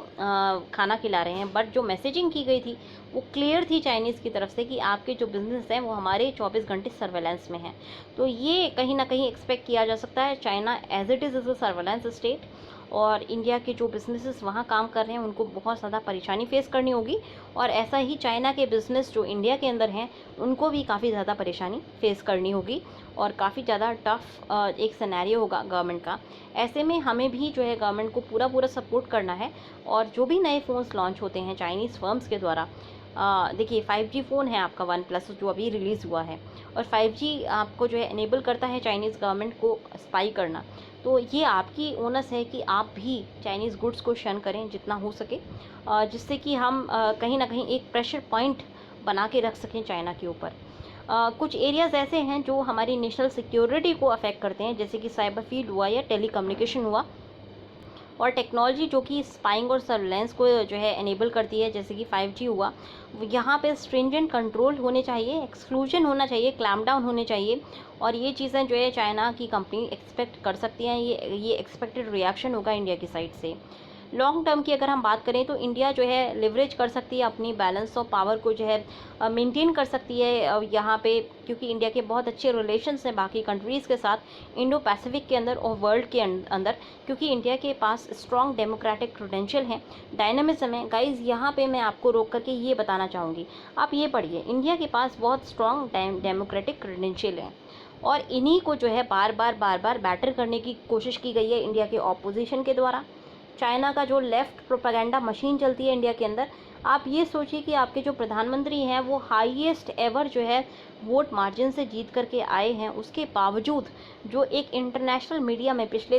S1: खाना खिला रहे हैं, बट जो मैसेजिंग की गई थी वो क्लियर थी चाइनीज़ की तरफ से कि आपके जो बिज़नेस हैं वो हमारे 24 घंटे सर्वेलेंस में हैं। तो ये कहीं ना कहीं एक्सपेक्ट किया जा सकता है। China as it is a surveillance state, और इंडिया के जो बिज़नेसेस वहाँ काम कर रहे हैं उनको बहुत ज़्यादा परेशानी फेस करनी होगी, और ऐसा ही चाइना के बिज़नेस जो इंडिया के अंदर हैं उनको भी काफ़ी ज़्यादा परेशानी फेस करनी होगी और काफ़ी ज़्यादा टफ एक सिनेरियो होगा गवर्नमेंट का। ऐसे में हमें भी जो है गवर्नमेंट को पूरा सपोर्ट करना है, और जो भी नए फ़ोन्स लॉन्च होते हैं चाइनीज़ फर्म्स के द्वारा, देखिए 5G फ़ोन है आपका OnePlus जो अभी रिलीज़ हुआ है, और 5G आपको जो है इनेबल करता है चाइनीज़ गवर्नमेंट को स्पाई करना। तो ये आपकी ओनस है कि आप भी चाइनीज़ गुड्स को शन करें जितना हो सके, जिससे कि हम कहीं ना कहीं एक प्रेशर पॉइंट बना के रख सकें चाइना के ऊपर। कुछ एरियाज़ ऐसे हैं जो हमारी नेशनल सिक्योरिटी को अफेक्ट करते हैं, जैसे कि साइबर फील्ड हुआ या टेलीकम्युनिकेशन हुआ, और टेक्नोलॉजी जो कि स्पाइंग और सर्वेलेंस को जो है एनेबल करती है, जैसे कि 5G हुआ। यहाँ पे स्ट्रिंजेंट कंट्रोल होने चाहिए, एक्सक्लूजन होना चाहिए, क्लैम्प डाउन होने चाहिए, और ये चीज़ें जो है चाइना की कंपनी एक्सपेक्ट कर सकती हैं। ये एक्सपेक्टेड रिएक्शन होगा इंडिया की साइड से। लॉन्ग टर्म की अगर हम बात करें तो इंडिया जो है लिवरेज कर सकती है, अपनी बैलेंस ऑफ पावर को जो है मेंटेन कर सकती है यहाँ पे, क्योंकि इंडिया के बहुत अच्छे रिलेशंस हैं बाकी कंट्रीज़ के साथ इंडो पैसिफिक के अंदर और वर्ल्ड के अंदर, क्योंकि इंडिया के पास स्ट्रॉन्ग डेमोक्रेटिक क्रेडेंशियल हैं, डायनामिज्म है। गाइज यहाँ पे मैं आपको रोक करके ये बताना चाहूँगी, आप ये पढ़िए, इंडिया के पास बहुत स्ट्रॉन्ग डेमोक्रेटिक क्रेडेंशियल हैं, और इन्हीं को जो है बार बार बैटर करने की कोशिश की गई है इंडिया के ऑपोजिशन के द्वारा। चाइना का जो लेफ्ट प्रोपेगेंडा मशीन चलती है इंडिया के अंदर, आप ये सोचिए कि आपके जो प्रधानमंत्री हैं वो हाईएस्ट एवर जो है वोट मार्जिन से जीत करके आए हैं, उसके बावजूद जो एक इंटरनेशनल मीडिया में पिछले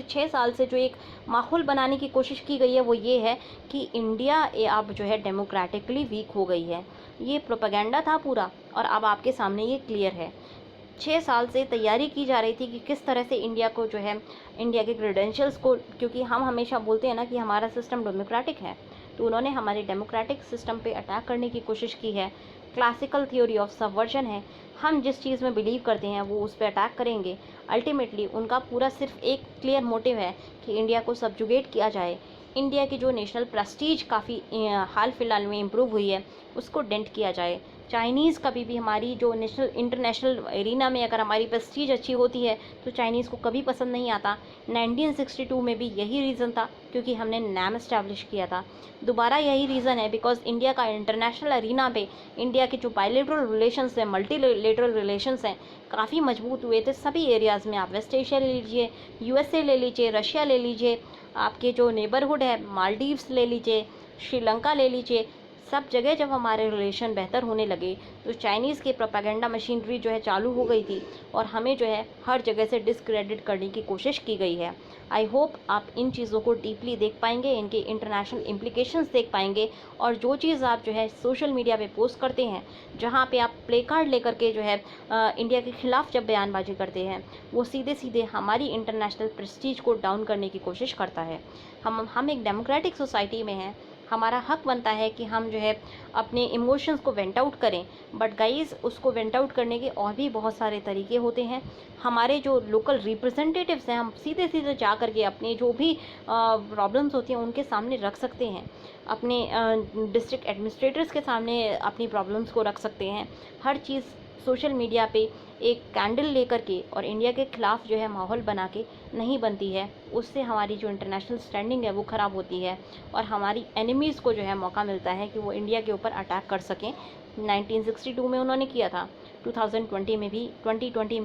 S1: 6 साल से जो एक माहौल बनाने की कोशिश की गई है वो ये है कि इंडिया अब जो है डेमोक्रेटिकली वीक हो गई है। ये प्रोपेगेंडा था पूरा, और अब आपके सामने ये क्लियर है। 6 साल से तैयारी की जा रही थी कि किस तरह से इंडिया को जो है इंडिया के क्रेडेंशियल्स को, क्योंकि हम हमेशा बोलते हैं ना कि हमारा सिस्टम डेमोक्रेटिक है, तो उन्होंने हमारे डेमोक्रेटिक सिस्टम पे अटैक करने की कोशिश की है। क्लासिकल थ्योरी ऑफ सबवर्जन है। हम जिस चीज़ में बिलीव करते हैं वो उस पर अटैक करेंगे। अल्टीमेटली उनका पूरा सिर्फ एक क्लियर मोटिव है कि इंडिया को सब्जुगेट किया जाए। इंडिया की जो नेशनल प्रेस्टीज काफ़ी हाल फिलहाल में इम्प्रूव हुई है उसको डेंट किया जाए। चाइनीज़ कभी भी हमारी जो नेशनल इंटरनेशनल एरिना में अगर हमारी प्रेस्टीज अच्छी होती है तो चाइनीज़ को कभी पसंद नहीं आता। 1962 में भी यही रीज़न था, क्योंकि हमने नैम इस्टेब्लिश किया था। दोबारा यही रीज़न है बिकॉज इंडिया का इंटरनेशनल एरिना पे इंडिया के जो बायलेटरल रिलेशंस हैं, मल्टीलेटरल रिलेशंस हैं, काफ़ी मजबूत हुए थे सभी एरियाज़ में। आप वेस्ट एशिया ले लीजिए, यूएसए ले लीजिए, रशिया ले लीजिए, आपके जो नेबरहुड है मालदीव्स ले लीजिए, श्रीलंका ले लीजिए, सब जगह जब हमारे रिलेशन बेहतर होने लगे तो चाइनीज़ की प्रोपेगेंडा मशीनरी जो है चालू हो गई थी और हमें जो है हर जगह से डिसक्रेडिट करने की कोशिश की गई है। आई होप आप इन चीज़ों को डीपली देख पाएंगे, इनके इंटरनेशनल इम्प्लीकेशंस देख पाएंगे, और जो चीज़ आप जो है सोशल मीडिया पे पोस्ट करते हैं, जहाँ पे आप प्ले कार्ड लेकर के जो है इंडिया के ख़िलाफ़ जब बयानबाजी करते हैं, वो सीधे सीधे हमारी इंटरनेशनल प्रेस्टीज को डाउन करने की कोशिश करता है। हम एक डेमोक्रेटिक सोसाइटी में हैं, हमारा हक बनता है कि हम जो है अपने इमोशंस को वेंट आउट करें, बट गाइस उसको वेंट आउट करने के और भी बहुत सारे तरीके होते हैं। हमारे जो लोकल रिप्रेजेंटेटिव्स हैं, हम सीधे सीधे जा कर के अपने जो भी प्रॉब्लम्स होती हैं उनके सामने रख सकते हैं, अपने डिस्ट्रिक्ट एडमिनिस्ट्रेटर्स के सामने अपनी प्रॉब्लम्स को रख सकते हैं। हर चीज़ सोशल मीडिया पे एक कैंडल लेकर के और इंडिया के ख़िलाफ़ जो है माहौल बना के नहीं बनती है। उससे हमारी जो इंटरनेशनल स्टैंडिंग है वो ख़राब होती है और हमारी एनिमीज़ को जो है मौका मिलता है कि वो इंडिया के ऊपर अटैक कर सकें। 1962 में उन्होंने किया था, 2020 में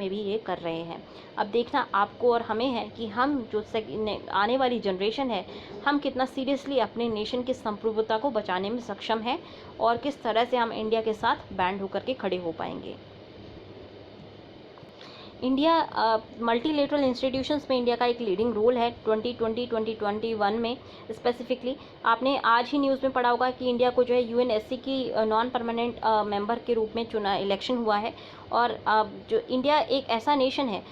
S1: भी ये कर रहे हैं। अब देखना आपको और हमें है कि हम जो आने वाली जनरेशन है, हम कितना सीरियसली अपने नेशन की संप्रभुता को बचाने में सक्षम है और किस तरह से हम इंडिया के साथ बैंड होकर के खड़े हो पाएंगे। इंडिया मल्टीलेटरल इंस्टीट्यूशंस में इंडिया का एक लीडिंग रोल है। 2020-2021 में स्पेसिफिकली आपने आज ही न्यूज़ में पढ़ा होगा कि इंडिया को जो है यूएनएससी की नॉन परमानेंट मेंबर के रूप में इलेक्शन हुआ है। और जो इंडिया एक ऐसा नेशन है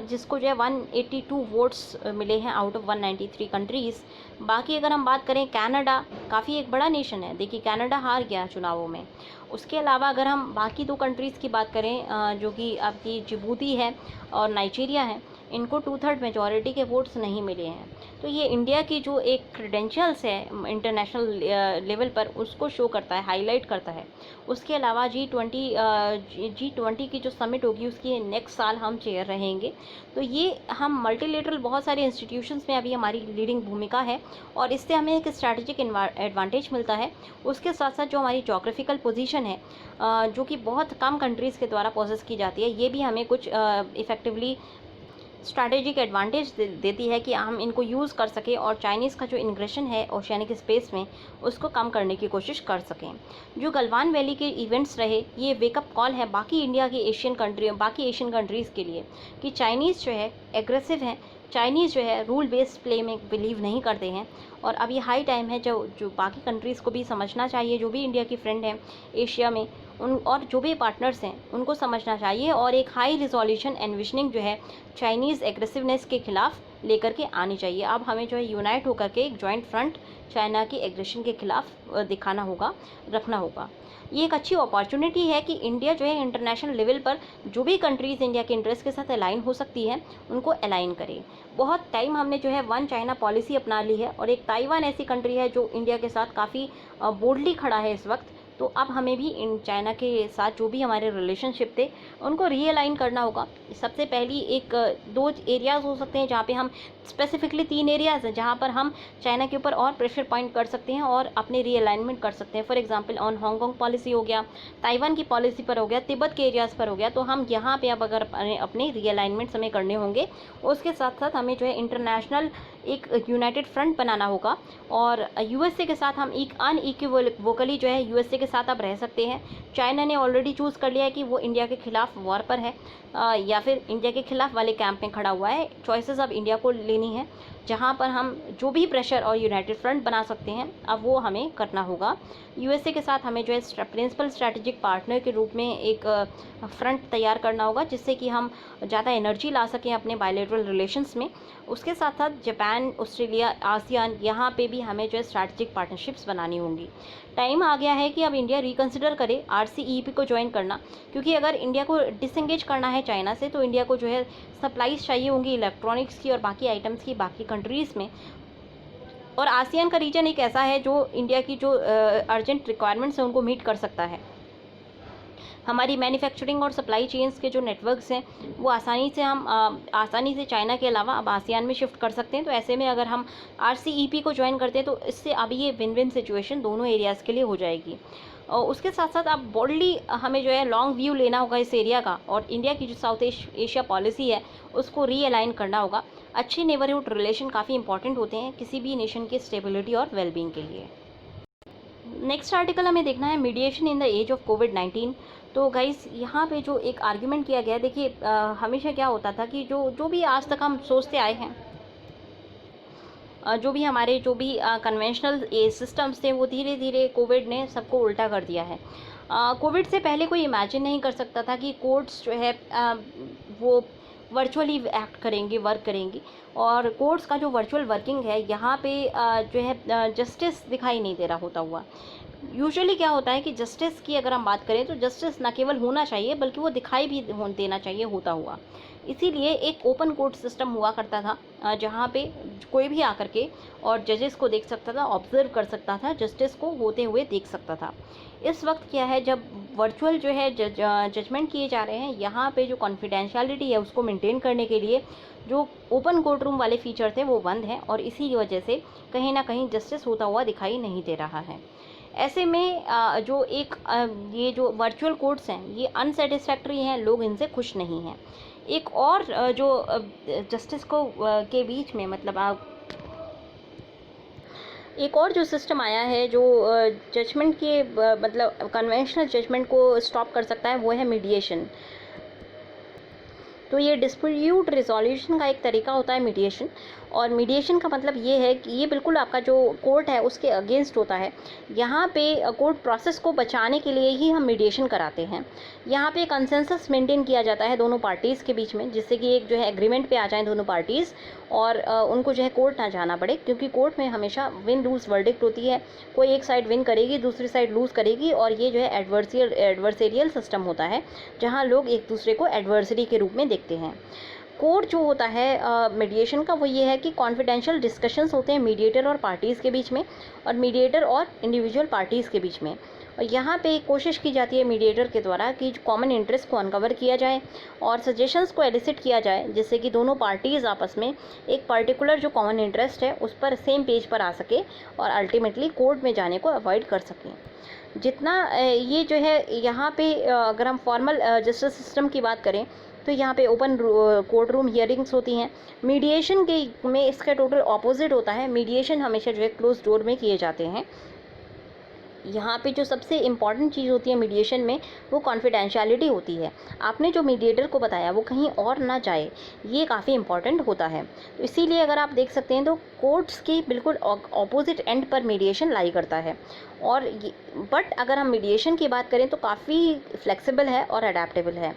S1: जिसको जो है 182 वोट्स मिले हैं आउट ऑफ 193 कंट्रीज़। बाकी अगर हम बात करें, कनाडा काफ़ी एक बड़ा नेशन है, देखिए कनाडा हार गया चुनावों में। उसके अलावा अगर हम बाकी 2 कंट्रीज़ की बात करें जो कि आपकी जिबूती है और नाइजीरिया है, इनको 2/3 मेजॉरिटी के वोट्स नहीं मिले हैं। तो ये इंडिया की जो एक क्रेडेंशियल्स है इंटरनेशनल लेवल पर, उसको शो करता है, हाईलाइट करता है। उसके अलावा G20 की जो समिट होगी उसकी नेक्स्ट साल हम चेयर रहेंगे। तो ये हम मल्टीलेटरल बहुत सारे इंस्टीट्यूशंस में अभी हमारी लीडिंग भूमिका है और इससे हमें एक स्ट्रैटेजिक एडवांटेज मिलता है। उसके साथ साथ जो हमारी जोग्राफिकल पोजीशन है जो कि बहुत कम कंट्रीज़ के द्वारा पोजेस की जाती है, ये भी हमें कुछ इफ़ेक्टिवली स्ट्रैटेजिक एडवांटेज देती है कि हम इनको यूज़ कर सकें और चाइनीज़ का जो इन्ग्रेशन है ओशियानिक स्पेस में उसको कम करने की कोशिश कर सकें। जो गलवान वैली के इवेंट्स रहे, ये वेकअप कॉल है बाकी एशियन कंट्रीज़ के लिए कि चाइनीज़ जो है एग्रेसिव हैं, चाइनीज़ जो है रूल बेस्ड प्ले में बिलीव नहीं करते हैं। और अब ये हाई टाइम है जो बाकी कंट्रीज़ को भी समझना चाहिए, जो भी इंडिया की फ्रेंड हैं एशिया में उन और जो भी पार्टनर्स हैं उनको समझना चाहिए और एक हाई रिजोल्यूशन एनविशनिंग जो है चाइनीज़ एग्रेसिवनेस के ख़िलाफ़ लेकर के आनी चाहिए। अब हमें जो है यूनाइट होकर के एक जॉइंट फ्रंट चाइना की एग्रेशन के ख़िलाफ़ रखना होगा। ये एक अच्छी अपॉर्चुनिटी है कि इंडिया जो है इंटरनेशनल लेवल पर जो भी कंट्रीज़ इंडिया के इंटरेस्ट के साथ अलाइन हो सकती है उनको अलाइन करे। बहुत टाइम हमने जो है वन चाइना पॉलिसी अपना ली है और एक ताइवान ऐसी कंट्री है जो इंडिया के साथ काफ़ी बोल्डली खड़ा है इस वक्त। तो अब हमें भी इन चाइना के साथ जो भी हमारे रिलेशनशिप थे उनको रीअलाइन करना होगा। सबसे पहली 2 एरियाज़ हो सकते हैं जहाँ पे हम स्पेसिफिकली 3 एरियाज़ हैं जहाँ पर हम चाइना के ऊपर और प्रेशर पॉइंट कर सकते हैं और अपने रीअलाइनमेंट कर सकते हैं। For example on Hong Kong policy हो गया, ताइवान की पॉलिसी पर हो गया, तिब्बत के एरियाज़ पर हो गया। तो हम यहाँ पे अब अगर अपने रीअलाइनमेंट्स हमें करने होंगे, उसके साथ साथ हमें जो है इंटरनेशनल एक यूनाइटेड फ्रंट बनाना होगा और यूएसए के साथ हम एक अनइक्विवोकली जो है यूएसए के साथ अब रह सकते हैं। चाइना ने ऑलरेडी चूज़ कर लिया है कि वो इंडिया के खिलाफ वॉर पर है या फिर इंडिया के खिलाफ वाले कैंप में खड़ा हुआ है। चॉइसेस अब इंडिया को लेनी है। जहाँ पर हम जो भी प्रेशर और यूनाइटेड फ्रंट बना सकते हैं अब वो हमें करना होगा। यूएसए के साथ हमें जो है प्रिंसिपल स्ट्रैटेजिक पार्टनर के रूप में एक फ्रंट तैयार करना होगा, जिससे कि हम ज़्यादा एनर्जी ला सकें अपने बायलैटरल रिलेशंस में। उसके साथ साथ जापान, ऑस्ट्रेलिया, आसियान, यहाँ पे भी हमें जो है स्ट्रैटेजिक पार्टनरशिप्स बनानी होंगी। टाइम आ गया है कि अब इंडिया रिकंसिडर करे RCEP को ज्वाइन करना, क्योंकि अगर इंडिया को डिसएंगेज करना है चाइना से तो इंडिया को जो है सप्लाईज चाहिए होंगी इलेक्ट्रॉनिक्स की और बाकी आइटम्स की बाकी कंट्रीज़ में। और आसियान का रीजन एक ऐसा है जो इंडिया की जो अर्जेंट रिक्वायरमेंट्स हैं उनको मीट कर सकता है। हमारी मैन्युफैक्चरिंग और सप्लाई चेन्स के जो नेटवर्क्स हैं वो आसानी से चाइना के अलावा अब आसियान में शिफ्ट कर सकते हैं। तो ऐसे में अगर हम RCEP को ज्वाइन करते हैं तो इससे अब ये विन विन सिचुएशन दोनों एरियाज़ के लिए हो जाएगी। और उसके साथ साथ अब बोल्डली हमें जो है लॉन्ग व्यू लेना होगा इस एरिया का, और इंडिया की जो साउथ एशिया पॉलिसी है उसको रीअलाइन करना होगा। अच्छे नेबरहुड रिलेशन काफ़ी इंपॉर्टेंट होते हैं किसी भी नेशन की स्टेबिलिटी और वेलबींग के लिए। नेक्स्ट आर्टिकल हमें देखना है mediation in the age of कोविड-19। तो गाइस यहाँ पे जो एक आर्ग्यूमेंट किया गया है, देखिए हमेशा क्या होता था कि जो भी आज तक हम सोचते आए हैं, जो भी हमारे कन्वेंशनल सिस्टम्स थे वो धीरे धीरे कोविड ने सबको उल्टा कर दिया है। कोविड से पहले कोई इमेजिन नहीं कर सकता था कि कोर्ट्स जो है वो वर्चुअली एक्ट करेंगी, वर्क करेंगी, और कोर्ट्स का जो वर्चुअल वर्किंग है यहाँ पे जो है जस्टिस दिखाई नहीं दे रहा होता हुआ। यूजुअली क्या होता है कि जस्टिस की अगर हम बात करें तो जस्टिस न केवल होना चाहिए बल्कि वो दिखाई भी देना चाहिए होता हुआ। इसीलिए एक ओपन कोर्ट सिस्टम हुआ करता था जहाँ पे कोई भी आकर के और जजेस को देख सकता था, ऑब्जर्व कर सकता था, जस्टिस को होते हुए देख सकता था। इस वक्त क्या है, जब वर्चुअल जो है जजमेंट किए जा रहे हैं, यहाँ पे जो कॉन्फिडेंशियलिटी है उसको मेंटेन करने के लिए जो ओपन कोर्ट रूम वाले फीचर थे वो बंद हैं, और इसी वजह से कहीं ना कहीं जस्टिस होता हुआ दिखाई नहीं दे रहा है। ऐसे में ये जो वर्चुअल कोर्ट्स हैं ये अनसेटिस्फैक्ट्री हैं, लोग इनसे खुश नहीं हैं। एक और जो जस्टिस को के बीच में एक और जो सिस्टम आया है जो जजमेंट के कन्वेंशनल जजमेंट को स्टॉप कर सकता है वो है मीडिएशन। तो ये डिस्प्यूट रिजोल्यूशन का एक तरीका होता है मीडिएशन, और मीडिएशन का मतलब ये है कि ये बिल्कुल आपका जो कोर्ट है उसके अगेंस्ट होता है। यहाँ पे कोर्ट प्रोसेस को बचाने के लिए ही हम मीडिएशन कराते हैं। यहाँ पे कंसेंसस मेंटेन किया जाता है दोनों पार्टीज़ के बीच में, जिससे कि एक जो है एग्रीमेंट पे आ जाएं दोनों पार्टीज़, और उनको जो है कोर्ट ना जाना पड़े, क्योंकि कोर्ट में हमेशा विन लूज़ वर्डिक्ट होती है। कोई एक साइड विन करेगी, दूसरी साइड लूज़ करेगी, और ये जो है एडवर्सेरियल सिस्टम होता है जहाँ लोग एक दूसरे को एडवर्सरी के रूप में देखते हैं। कोर्ट जो होता है मीडिएशन का वो ये है कि कॉन्फिडेंशियल डिस्कशंस होते हैं मीडिएटर और पार्टीज़ के बीच में, और मीडिएटर और इंडिविजुअल पार्टीज़ के बीच में। और यहाँ पे कोशिश की जाती है मीडिएटर के द्वारा कि कॉमन इंटरेस्ट को अनकवर किया जाए और सजेशंस को एलिसिट किया जाए, जिससे कि दोनों पार्टीज़ आपस में एक पर्टिकुलर जो कॉमन इंटरेस्ट है उस पर सेम पेज पर आ सके और अल्टीमेटली कोर्ट में जाने को अवॉइड कर सकें। जितना ये जो है यहाँ पे अगर हम फॉर्मल जस्टिस सिस्टम की बात करें तो यहाँ पे ओपन कोर्ट रूम हियरिंग्स होती हैं। मीडिएशन के में इसका टोटल ऑपोजिट होता है। मीडिएशन हमेशा जो है क्लोज डोर में किए जाते हैं। यहाँ पे जो सबसे इम्पॉर्टेंट चीज़ होती है मीडिएशन में वो कॉन्फिडेंशियलिटी होती है। आपने जो मीडिएटर को बताया वो कहीं और ना जाए, ये काफ़ी इम्पॉर्टेंट होता है। तो इसीलिए अगर आप देख सकते हैं तो कोर्ट्स के बिल्कुल ऑपोजिट एंड पर मीडिएशन लाई करता है। और बट अगर हम मीडिएशन की बात करें तो काफ़ी फ्लेक्सिबल है और अडेप्टेबल है।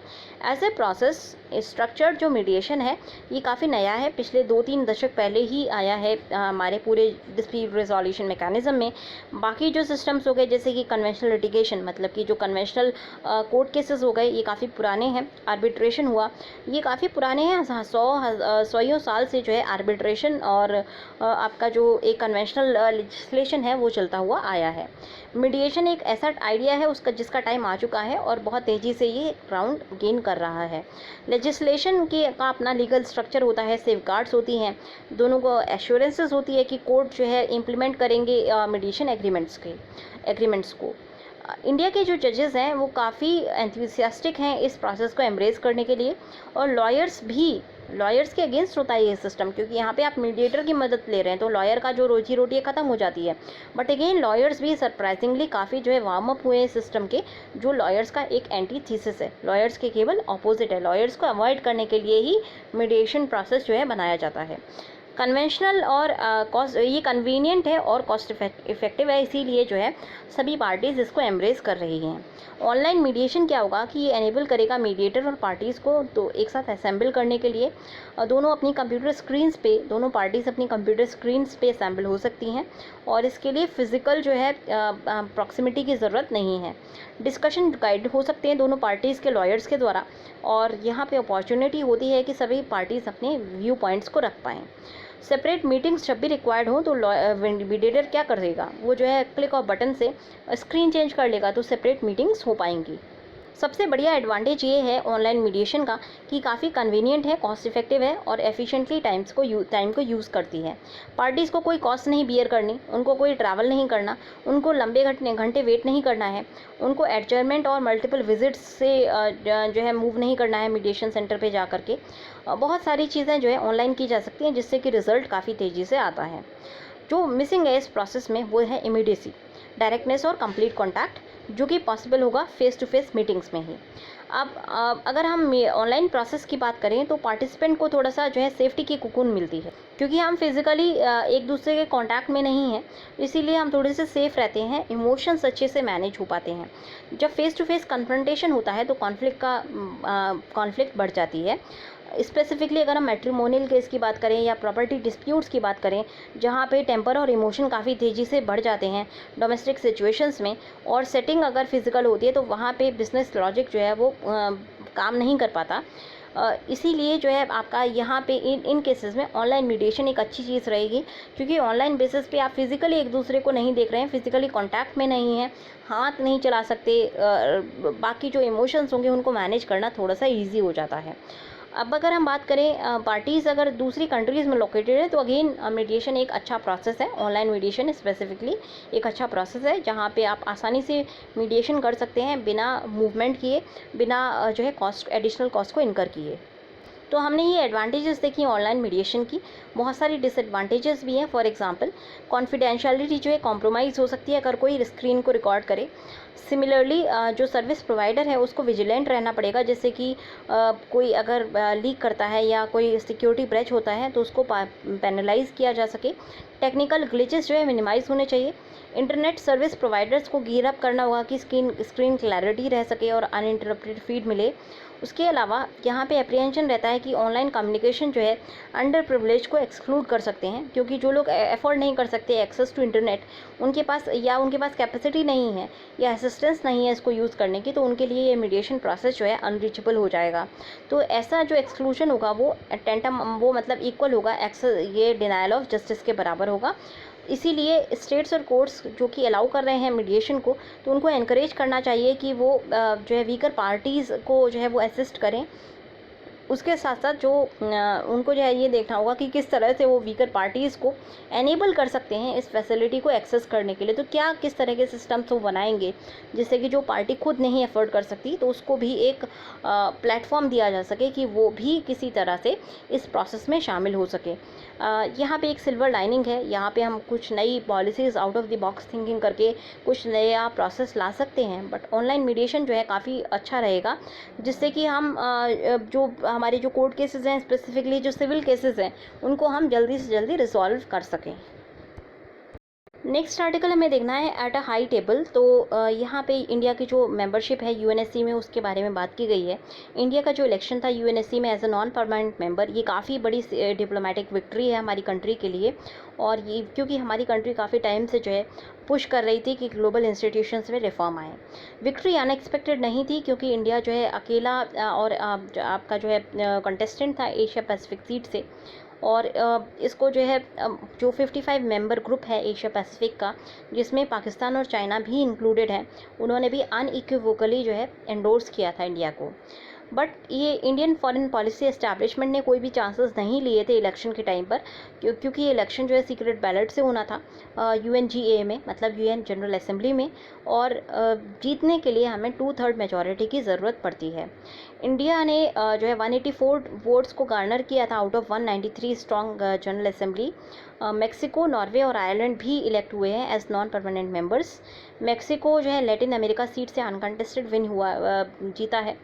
S1: एज ए प्रोसेस स्ट्रक्चर्ड जो मीडिएशन है ये काफ़ी नया है, पिछले 2-3 दशक पहले ही आया है हमारे पूरे डिस्प्यूट रेजोल्यूशन मैकेनिज्म में। बाकी जो सिस्टम्स हो गए जैसे कि कन्वेंशनल लिटिगेशन, मतलब कि जो कन्वेंशनल कोर्ट केसेस हो गए ये काफ़ी पुराने हैं। आर्बिट्रेशन हुआ, ये काफ़ी पुराने हैं, 100 साल से जो है आर्बिट्रेशन और आपका जो एक कन्वेंशनल लेजिस्लेशन है वो चलता हुआ आया है। मीडिएशन एक ऐसा आइडिया है उसका जिसका टाइम आ चुका है और बहुत तेज़ी से ये ग्राउंड गेन कर रहा है। लेजिस्लेशन का अपना लीगल स्ट्रक्चर होता है, सेफगार्ड्स होती हैं, दोनों को एश्योरेंसेस होती है कि कोर्ट जो है इम्प्लीमेंट करेंगे मीडिएशन एग्रीमेंट्स को। इंडिया के जो जजेस हैं वो काफ़ी एंथुसियास्टिक हैं इस प्रोसेस को एम्ब्रेस करने के लिए, और लॉयर्स के अगेंस्ट होता है ये सिस्टम, क्योंकि यहाँ पे आप मीडिएटर की मदद ले रहे हैं तो लॉयर का जो रोजी रोटी है ख़त्म हो जाती है। बट अगेन लॉयर्स भी सरप्राइजिंगली काफ़ी जो है वार्म अप हुए हैं सिस्टम के, जो लॉयर्स का एक एंटी थीसिस है, लॉयर्स के केवल ऑपोजिट है। लॉयर्स को अवॉइड करने के लिए ही मीडिएशन प्रोसेस जो है बनाया जाता है। कन्वेंशनल और कॉस्ट, ये कन्वीनियंट है और कॉस्ट इफेक्टिव है, इसीलिए जो है सभी पार्टीज़ इसको एम्ब्रेस कर रही हैं। ऑनलाइन मीडिएशन क्या होगा कि ये एनेबल करेगा मीडिएटर और पार्टीज़ को तो एक साथ असेंबल करने के लिए। दोनों अपनी कंप्यूटर स्क्रीन्स पे, दोनों पार्टीज़ अपनी कंप्यूटर स्क्रीन्स पे असेंबल हो सकती हैं और इसके लिए फ़िज़िकल जो है प्रॉक्सिमिटी की ज़रूरत नहीं है। डिस्कशन गाइड हो सकते हैं दोनों पार्टीज़ के लॉयर्स के द्वारा और यहाँ पे अपॉर्चुनिटी होती है कि सभी पार्टीज़ अपने व्यू पॉइंट्स को रख पाएँ। सेपरेट मीटिंग्स जब भी रिक्वायर्ड हो तो मीडिएटर क्या करेगा, वो जो है क्लिक ऑफ बटन से स्क्रीन चेंज कर लेगा तो सेपरेट मीटिंग्स हो पाएंगी। सबसे बढ़िया एडवांटेज ये है ऑनलाइन मीडिएशन का कि काफ़ी कन्वीनियंट है, कॉस्ट इफेक्टिव है और एफिशिएंटली टाइम को यूज़ करती है। पार्टीज़ को कोई कॉस्ट नहीं बियर करनी, उनको कोई ट्रैवल नहीं करना, उनको लंबे घंटे वेट नहीं करना है, उनको एडजर्नमेंट और मल्टीपल विजिट्स से जो है मूव नहीं करना है मीडिएशन सेंटर पे जा करके। बहुत सारी चीज़ें जो है ऑनलाइन की जा सकती हैं जिससे कि रिज़ल्ट काफ़ी तेज़ी से आता है। जो मिसिंग है इस प्रोसेस में वो है इमीडिएसी, डायरेक्टनेस और कंप्लीट कॉन्टैक्ट, जो कि पॉसिबल होगा फेस टू फेस मीटिंग्स में ही। अब अगर हम ऑनलाइन प्रोसेस की बात करें तो पार्टिसिपेंट को थोड़ा सा जो है सेफ्टी की कुकून मिलती है, क्योंकि हम फिज़िकली एक दूसरे के कांटेक्ट में नहीं हैं, इसीलिए हम थोड़े से सेफ रहते हैं, इमोशंस अच्छे से मैनेज हो पाते हैं। जब फेस टू फेस कन्फ्रंटेशन होता है तो कॉन्फ्लिक्ट बढ़ जाती है। स्पेसिफिकली अगर हम मैट्रिमोनियल केस की बात करें या प्रॉपर्टी डिस्प्यूट्स की बात करें, जहाँ पे टेम्पर और इमोशन काफ़ी तेज़ी से बढ़ जाते हैं डोमेस्टिक सिचुएशंस में, और सेटिंग अगर फिजिकल होती है तो वहाँ पे बिजनेस लॉजिक जो है वो काम नहीं कर पाता। इसीलिए जो है आपका यहाँ पे इन केसेस में ऑनलाइन मीडिएशन एक अच्छी चीज़ रहेगी, क्योंकि ऑनलाइन बेसिस पे आप फिज़िकली एक दूसरे को नहीं देख रहे हैं, फिज़िकली कांटेक्ट में नहीं हैं, हाथ नहीं चला सकते, बाकी जो इमोशंस होंगे उनको मैनेज करना थोड़ा सा ईजी हो जाता है। अब अगर हम बात करें पार्टीज़ अगर दूसरी कंट्रीज़ में लोकेटेड है तो अगेन मीडिएशन एक अच्छा प्रोसेस है, ऑनलाइन मीडिएशन स्पेसिफिकली एक अच्छा प्रोसेस है जहाँ पे आप आसानी से मीडिएशन कर सकते हैं बिना मूवमेंट किए, बिना जो है एडिशनल कॉस्ट को इनकर किए। तो हमने ये एडवांटेजेस देखी ऑनलाइन मीडिएशन की, बहुत सारी डिसएडवांटेजेस भी हैं। फॉर एग्जांपल कॉन्फिडेंशियलिटी जो है कॉम्प्रोमाइज़ हो सकती है अगर कोई स्क्रीन को रिकॉर्ड करे। सिमिलरली जो सर्विस प्रोवाइडर है उसको विजिलेंट रहना पड़ेगा, जैसे कि कोई अगर लीक करता है या कोई सिक्योरिटी ब्रेच होता है तो उसको पेनलाइज किया जा सके। टेक्निकल ग्लिचेस जो है मिनिमाइज़ होने चाहिए। इंटरनेट सर्विस प्रोवाइडर्स को गियर अप करना होगा कि स्क्रीन क्लैरिटी रह सके और अनइंटरप्टेड फीड मिले। उसके अलावा यहाँ पे एप्रीहेंशन रहता है कि ऑनलाइन कम्युनिकेशन जो है अंडर प्रिविलेज को एक्सक्लूड कर सकते हैं, क्योंकि जो लोग अफोर्ड नहीं कर सकते एक्सेस टू इंटरनेट, उनके पास कैपेसिटी नहीं है या असिस्टेंस नहीं है इसको यूज़ करने की, तो उनके लिए ये मीडिएशन प्रोसेस जो है अनरीचेबल हो जाएगा। तो ऐसा जो एक्सक्लूजन होगा वो मतलब इक्वल होगा एक्सेस, ये डिनायल ऑफ जस्टिस के बराबर होगा। इसीलिए स्टेट्स और कोर्ट्स जो कि अलाउ कर रहे हैं मीडिएशन को, तो उनको एनकरेज करना चाहिए कि वो जो है वीकर पार्टीज़ को जो है वो असिस्ट करें। उसके साथ साथ जो उनको जो है ये देखना होगा कि किस तरह से वो वीकर पार्टीज़ को एनेबल कर सकते हैं इस फैसिलिटी को एक्सेस करने के लिए। तो क्या किस तरह के सिस्टम्स वो बनाएंगे जिससे कि जो पार्टी खुद नहीं अफोर्ड कर सकती तो उसको भी एक प्लेटफॉर्म दिया जा सके कि वो भी किसी तरह से इस प्रोसेस में शामिल हो सके। यहाँ पे एक सिल्वर लाइनिंग है, यहाँ पे हम कुछ नई policies out of the box thinking करके कुछ नया प्रोसेस ला सकते हैं, बट ऑनलाइन मीडिएशन जो है काफ़ी अच्छा रहेगा, जिससे कि हम जो हमारे जो कोर्ट केसेस हैं, स्पेसिफिकली जो सिविल केसेस हैं, उनको हम जल्दी से जल्दी रिजॉल्व कर सकें। नेक्स्ट आर्टिकल हमें देखना है एट अ हाई टेबल। तो यहाँ पे इंडिया की जो मेंबरशिप है यूएनएससी में उसके बारे में बात की गई है। इंडिया का जो इलेक्शन था यूएनएससी में as a non permanent member, ये काफ़ी बड़ी डिप्लोमेटिक विक्ट्री है हमारी कंट्री के लिए, और ये क्योंकि हमारी कंट्री काफ़ी टाइम से जो है पुश कर रही थी कि ग्लोबल इंस्टीट्यूशंस में रिफॉर्म आए। विक्ट्री अनएक्सपेक्टेड नहीं थी, क्योंकि इंडिया जो है अकेला और आपका जो है कंटेस्टेंट था एशिया पैसिफिक सीट से, और इसको जो है जो 55 मेंबर ग्रुप है एशिया पैसिफिक का, जिसमें पाकिस्तान और चाइना भी इंक्लूडेड है, उन्होंने भी अनइक्विवोकली जो है एंडोर्स किया था इंडिया को। बट ये इंडियन फॉरेन पॉलिसी एस्टैब्लिशमेंट ने कोई भी चांसेस नहीं लिए थे इलेक्शन के टाइम पर, क्योंकि ये इलेक्शन जो है सीक्रेट बैलेट से होना था UNGA में, मतलब UN जनरल असेंबली में, और जीतने के लिए हमें 2/3 मेजॉरिटी की ज़रूरत पड़ती है। इंडिया ने जो है 184 वोट्स को गार्नर किया था out of 193 strong general assembly. Mexico, Norway और आयरलैंड भी इलेक्ट हुए हैं as non permanent members. Mexico जो है लैटिन अमेरिका सीट से अनकंटेस्टेड विन हुआ जीता है।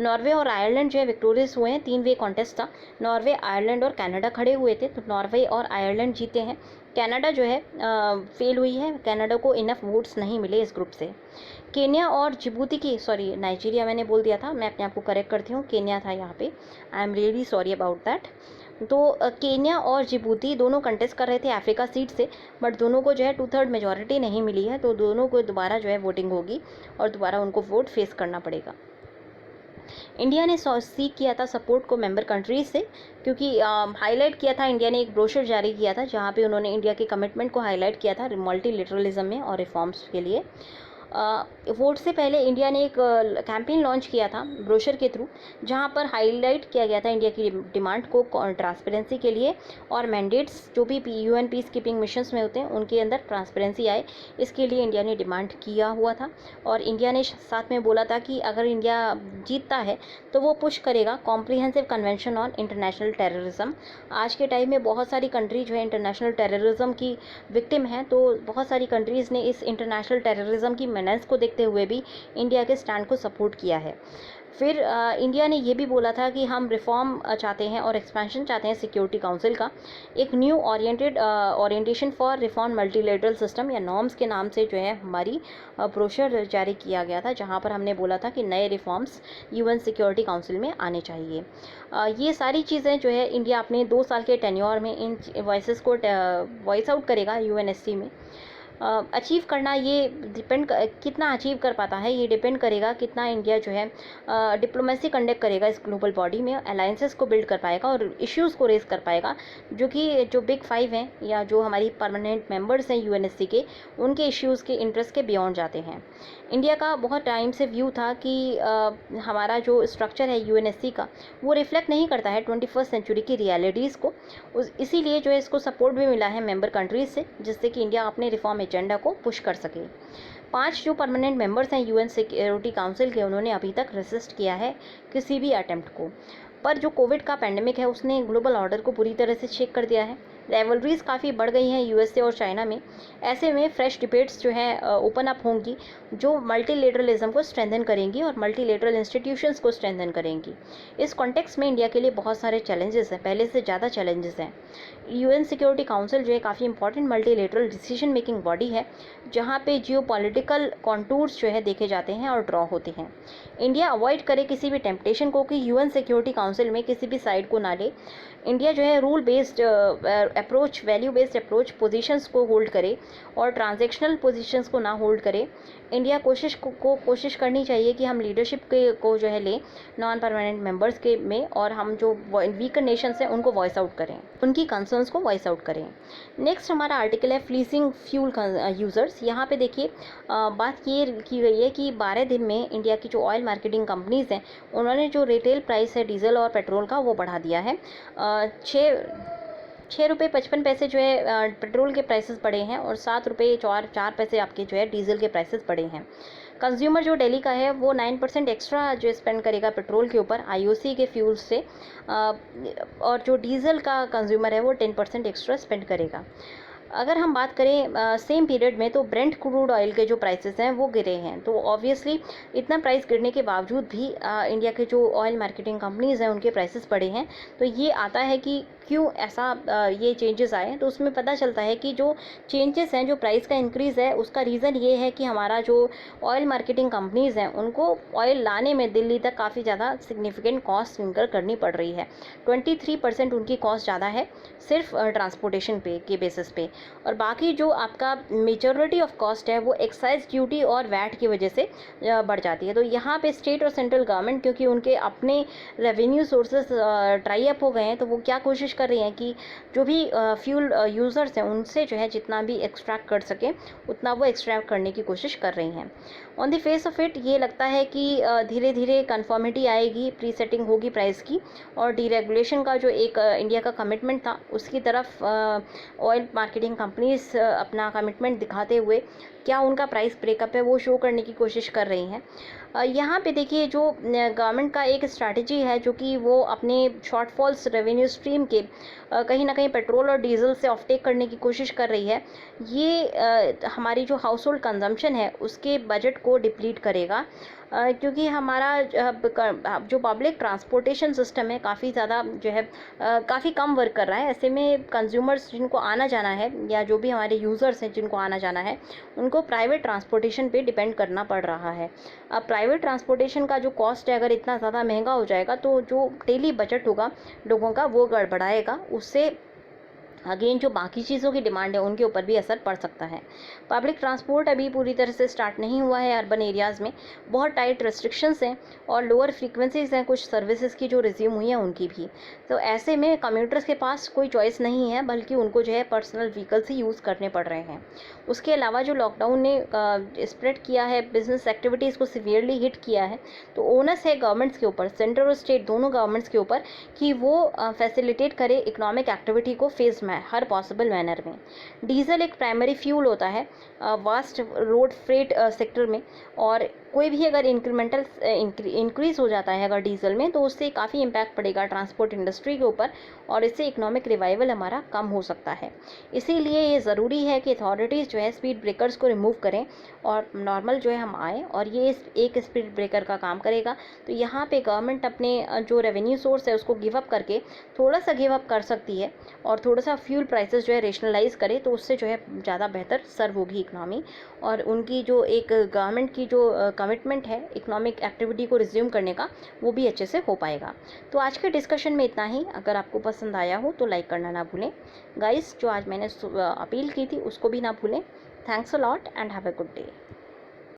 S1: नॉर्वे और आयरलैंड जो है विक्टोरियस हुए हैं। 3 वे कॉन्टेस्ट था। नॉर्वे, आयरलैंड और कनाडा खड़े हुए थे, तो नॉर्वे और आयरलैंड जीते हैं। कनाडा जो है फेल हुई है। कनाडा को इनफ वोट्स नहीं मिले इस ग्रुप से। केन्या और जिबूती की, सॉरी नाइजीरिया मैंने बोल दिया था, मैं अपने आप को करेक्ट करती हूँ, केन्या था यहाँ पे। I am really sorry about that. तो केन्या और जिबूती दोनों कंटेस्ट कर रहे थे अफ्रीका सीट से, बट दोनों को जो है 2/3 मेजॉरिटी नहीं मिली है, तो दोनों को दोबारा जो है वोटिंग होगी और दोबारा उनको वोट फेस करना पड़ेगा। इंडिया ने सीख किया था सपोर्ट को मेंबर कंट्रीज से, क्योंकि हाईलाइट किया था, इंडिया ने एक ब्रोशर जारी किया था जहाँ पे उन्होंने इंडिया के कमिटमेंट को हाईलाइट किया था मल्टीलेटरलिज्म में और रिफॉर्म्स के लिए। वोट से पहले इंडिया ने एक कैंपेन लॉन्च किया था ब्रोशर के थ्रू, जहां पर हाईलाइट किया गया था इंडिया की डिमांड को ट्रांसपेरेंसी के लिए और मैंडेट्स जो भी यूएन पीस कीपिंग मिशंस में होते हैं उनके अंदर ट्रांसपेरेंसी आए, इसके लिए इंडिया ने डिमांड किया हुआ था। और इंडिया ने साथ में बोला था कि अगर इंडिया जीतता है तो वो पुश करेगा comprehensive convention on international terrorism. आज के टाइम में बहुत सारी कंट्री जो है इंटरनेशनल टेररिज्म की विक्टिम हैं, तो बहुत सारी कंट्रीज़ ने इस इंटरनेशनल टेररिज्म की मेनेस को देखते हुए भी इंडिया के स्टैंड को सपोर्ट किया है। फिर इंडिया ने ये भी बोला था कि हम रिफॉर्म चाहते हैं और एक्सपेंशन चाहते हैं सिक्योरिटी काउंसिल का। एक new orientation for reform multilateral system या नॉर्म्स के नाम से जो है हमारी ब्रोशर जारी किया गया था, जहां पर हमने बोला था कि नए रिफॉर्म्स यूएन सिक्योरिटी काउंसिल में आने चाहिए। ये सारी चीज़ें जो है इंडिया अपने 2 साल के टेन्योर में इन वॉइसेस को वॉइस आउट करेगा यूएनएससी में। अचीव करना, ये कितना अचीव कर पाता है, ये डिपेंड करेगा कितना इंडिया जो है डिप्लोमेसी कंडक्ट करेगा इस ग्लोबल बॉडी में, अलायंसेस को बिल्ड कर पाएगा और इश्यूज़ को रेज कर पाएगा, जो बिग 5 हैं या जो हमारी परमानेंट मेंबर्स हैं यूएनएससी के, उनके इश्यूज़ के इंटरेस्ट के बियॉन्ड जाते हैं। इंडिया का बहुत टाइम से व्यू था कि हमारा जो स्ट्रक्चर है यूएनएससी का वो रिफ्लेक्ट नहीं करता है 21st सेंचुरी की रियलिटीज़ को। इसीलिए जो है इसको सपोर्ट भी मिला है मेंबर कंट्रीज से, जिससे कि इंडिया अपने रिफॉर्म एजेंडा को पुश कर सके। 5 जो परमानेंट मेंबर्स हैं यूएन सिक्योरिटी काउंसिल के, उन्होंने अभी तक रेसिस्ट किया है किसी भी अटेम्प्ट को। पर जो कोविड का पैंडेमिक है उसने ग्लोबल ऑर्डर को पूरी तरह से शेक कर दिया है। राइवलरीज काफ़ी बढ़ गई हैं यूएसए और चाइना में। ऐसे में फ्रेश डिबेट्स जो है ओपन अप होंगी, जो मल्टीलेटरलिज्म को स्ट्रेंथन करेंगी और मल्टीलेटरल इंस्टीट्यूशंस को स्ट्रेंथन करेंगी। इस कॉन्टेक्स्ट में इंडिया के लिए बहुत सारे चैलेंजेस हैं, पहले से ज़्यादा चैलेंजेस हैं। यूएन सिक्योरिटी काउंसिल जो है काफ़ी important multilateral decision making body है, जहाँ पे जियोपॉलिटिकल कॉन्टूर्स जो है देखे जाते हैं और ड्रॉ होते हैं। इंडिया अवॉइड करे किसी भी टेम्पटेशन को कि यूएन सिक्योरिटी काउंसिल में किसी भी साइड को ना ले। इंडिया जो है rule based approach, value based approach positions को होल्ड करे और ट्रांजैक्शनल पोजीशंस को ना होल्ड करे। इंडिया कोशिश करनी चाहिए कि हम लीडरशिप को जो है लें नॉन परमानेंट मेंबर्स के में, और हम जो वीकर नेशंस हैं उनको वॉइस आउट करें, उनकी कंसर्न्स को वॉइस आउट करें। नेक्स्ट हमारा आर्टिकल है फ्लीसिंग फ्यूल यूज़र्स। यहाँ पे देखिए बात ये की गई है कि 12 दिन में इंडिया की जो ऑयल मार्केटिंग कंपनीज़ हैं उन्होंने जो रिटेल प्राइस है डीजल और पेट्रोल का वो बढ़ा दिया है। 6 रुपये 55 पैसे जो है पेट्रोल के प्राइसेस बढ़े हैं और 7 रुपये 4 पैसे आपके जो है डीजल के प्राइसेस बढ़े हैं। कंज्यूमर जो दिल्ली का है वो 9% एक्स्ट्रा जो स्पेंड करेगा पेट्रोल के ऊपर आईओसी के फ्यूल से, और जो डीजल का कंज्यूमर है वो 10% एक्स्ट्रा स्पेंड करेगा। अगर हम बात करें सेम पीरियड में, तो ब्रेंट क्रूड ऑयल के जो प्राइसेस हैं वो गिरे हैं। तो ऑब्वियसली इतना प्राइस गिरने के बावजूद भी इंडिया के जो ऑयल मार्केटिंग कंपनीज़ हैं उनके प्राइसेस बढ़े हैं। तो ये आता है कि क्यों ऐसा ये चेंजेस आए, तो उसमें पता चलता है कि जो चेंजेस हैं, जो प्राइस का इंक्रीज़ है, उसका रीज़न ये है कि हमारा जो ऑयल मार्केटिंग कंपनीज़ हैं उनको ऑयल लाने में दिल्ली तक काफ़ी ज़्यादा सिग्निफिकेंट कॉस्ट इनकर करनी पड़ रही है। 23% उनकी कॉस्ट ज़्यादा है सिर्फ ट्रांसपोर्टेशन पे के बेसिस पे, और बाकी जो आपका मेजॉरिटी ऑफ कॉस्ट है वो एक्साइज ड्यूटी और वैट की वजह से बढ़ जाती है। तो यहाँ पे स्टेट और सेंट्रल गवर्नमेंट, क्योंकि उनके अपने रेवेन्यू सोर्सेस ड्राई अप हो गए हैं, तो वो क्या कोशिश कर रही हैं कि जो भी फ्यूल यूज़र्स हैं उनसे जो है जितना भी एक्सट्रैक्ट कर सकें उतना वो एक्सट्रैक्ट करने की कोशिश कर रही हैं। On the face of it ये लगता है कि धीरे धीरे कन्फर्मिटी आएगी, प्री सेटिंग होगी प्राइस की, और डीरेगुलेशन का जो एक इंडिया का कमिटमेंट था उसकी तरफ ऑयल मार्केटिंग कंपनीज अपना कमिटमेंट दिखाते हुए क्या उनका प्राइस ब्रेकअप है वो शो करने की कोशिश कर रही हैं। यहाँ पे देखिए जो गवर्नमेंट का एक स्ट्रैटेजी है जो कि वो अपने शॉर्टफॉल्स रेवेन्यू स्ट्रीम के कहीं ना कहीं पेट्रोल और डीजल से ऑफटेक करने की कोशिश कर रही है। ये हमारी जो हाउस होल्ड कंजम्पशन है उसके बजट को डिप्लीट करेगा, क्योंकि हमारा जो पब्लिक ट्रांसपोर्टेशन सिस्टम है काफ़ी ज़्यादा जो है काफ़ी कम वर्क कर रहा है। ऐसे में कंज्यूमर्स जिनको आना जाना है या जो भी हमारे यूज़र्स हैं जिनको आना जाना है उनको प्राइवेट ट्रांसपोर्टेशन पे डिपेंड करना पड़ रहा है। अब प्राइवेट ट्रांसपोर्टेशन का जो कॉस्ट है अगर इतना ज़्यादा महंगा हो जाएगा तो जो डेली बजट होगा लोगों का वो गड़बड़ाएगा, उससे अगेन जो बाकी चीज़ों की डिमांड है उनके ऊपर भी असर पड़ सकता है। पब्लिक ट्रांसपोर्ट अभी पूरी तरह से स्टार्ट नहीं हुआ है। अर्बन एरियाज़ में बहुत टाइट रेस्ट्रिक्शंस हैं और लोअर फ्रीक्वेंसीज़ हैं कुछ सर्विसेज की जो रिज्यूम हुई हैं उनकी भी। तो ऐसे में कम्यूटर्स के पास कोई चॉइस नहीं है, बल्कि उनको जो है पर्सनल व्हीकल्स ही यूज़ करने पड़ रहे हैं। उसके अलावा जो लॉकडाउन ने स्प्रेड किया है, बिजनेस एक्टिविटीज़ को सीवियरली हिट किया है, तो ओनस है गवर्नमेंट्स के ऊपर, सेंटर और स्टेट दोनों गवर्नमेंट्स के ऊपर, कि वो फैसिलिटेट करे इकोनॉमिक एक्टिविटी को फेज में हर पॉसिबल मैनर में। डीजल एक प्राइमरी फ्यूल होता है वास्ट रोड फ्रेट सेक्टर में, और कोई भी अगर इंक्रीमेंटल इंक्रीज़ हो जाता है अगर डीजल में तो उससे काफ़ी इम्पैक्ट पड़ेगा ट्रांसपोर्ट इंडस्ट्री के ऊपर, और इससे इकोनॉमिक रिवाइवल हमारा कम हो सकता है। इसीलिए ये ज़रूरी है कि अथॉरिटीज़ जो है स्पीड ब्रेकर्स को रिमूव करें और नॉर्मल जो है हम आएँ, और ये एक स्पीड ब्रेकर का काम करेगा। तो यहाँ पे गवर्नमेंट अपने जो रेवेन्यू सोर्स है उसको गिव अप करके थोड़ा सा गिव अप कर सकती है, और थोड़ा सा फ्यूल प्राइसेस जो है रेशनलाइज करे, तो उससे जो है ज़्यादा बेहतर सर्व होगी इकनॉमी, और उनकी जो एक गवर्नमेंट की जो कमिटमेंट है इकोनॉमिक एक्टिविटी को रिज्यूम करने का वो भी अच्छे से हो पाएगा। तो आज के डिस्कशन में इतना ही। अगर आपको पसंद आया हो तो लाइक करना ना भूलें। गाइस, जो आज मैंने अपील की थी उसको भी ना भूलें। Thanks a lot and have a good day.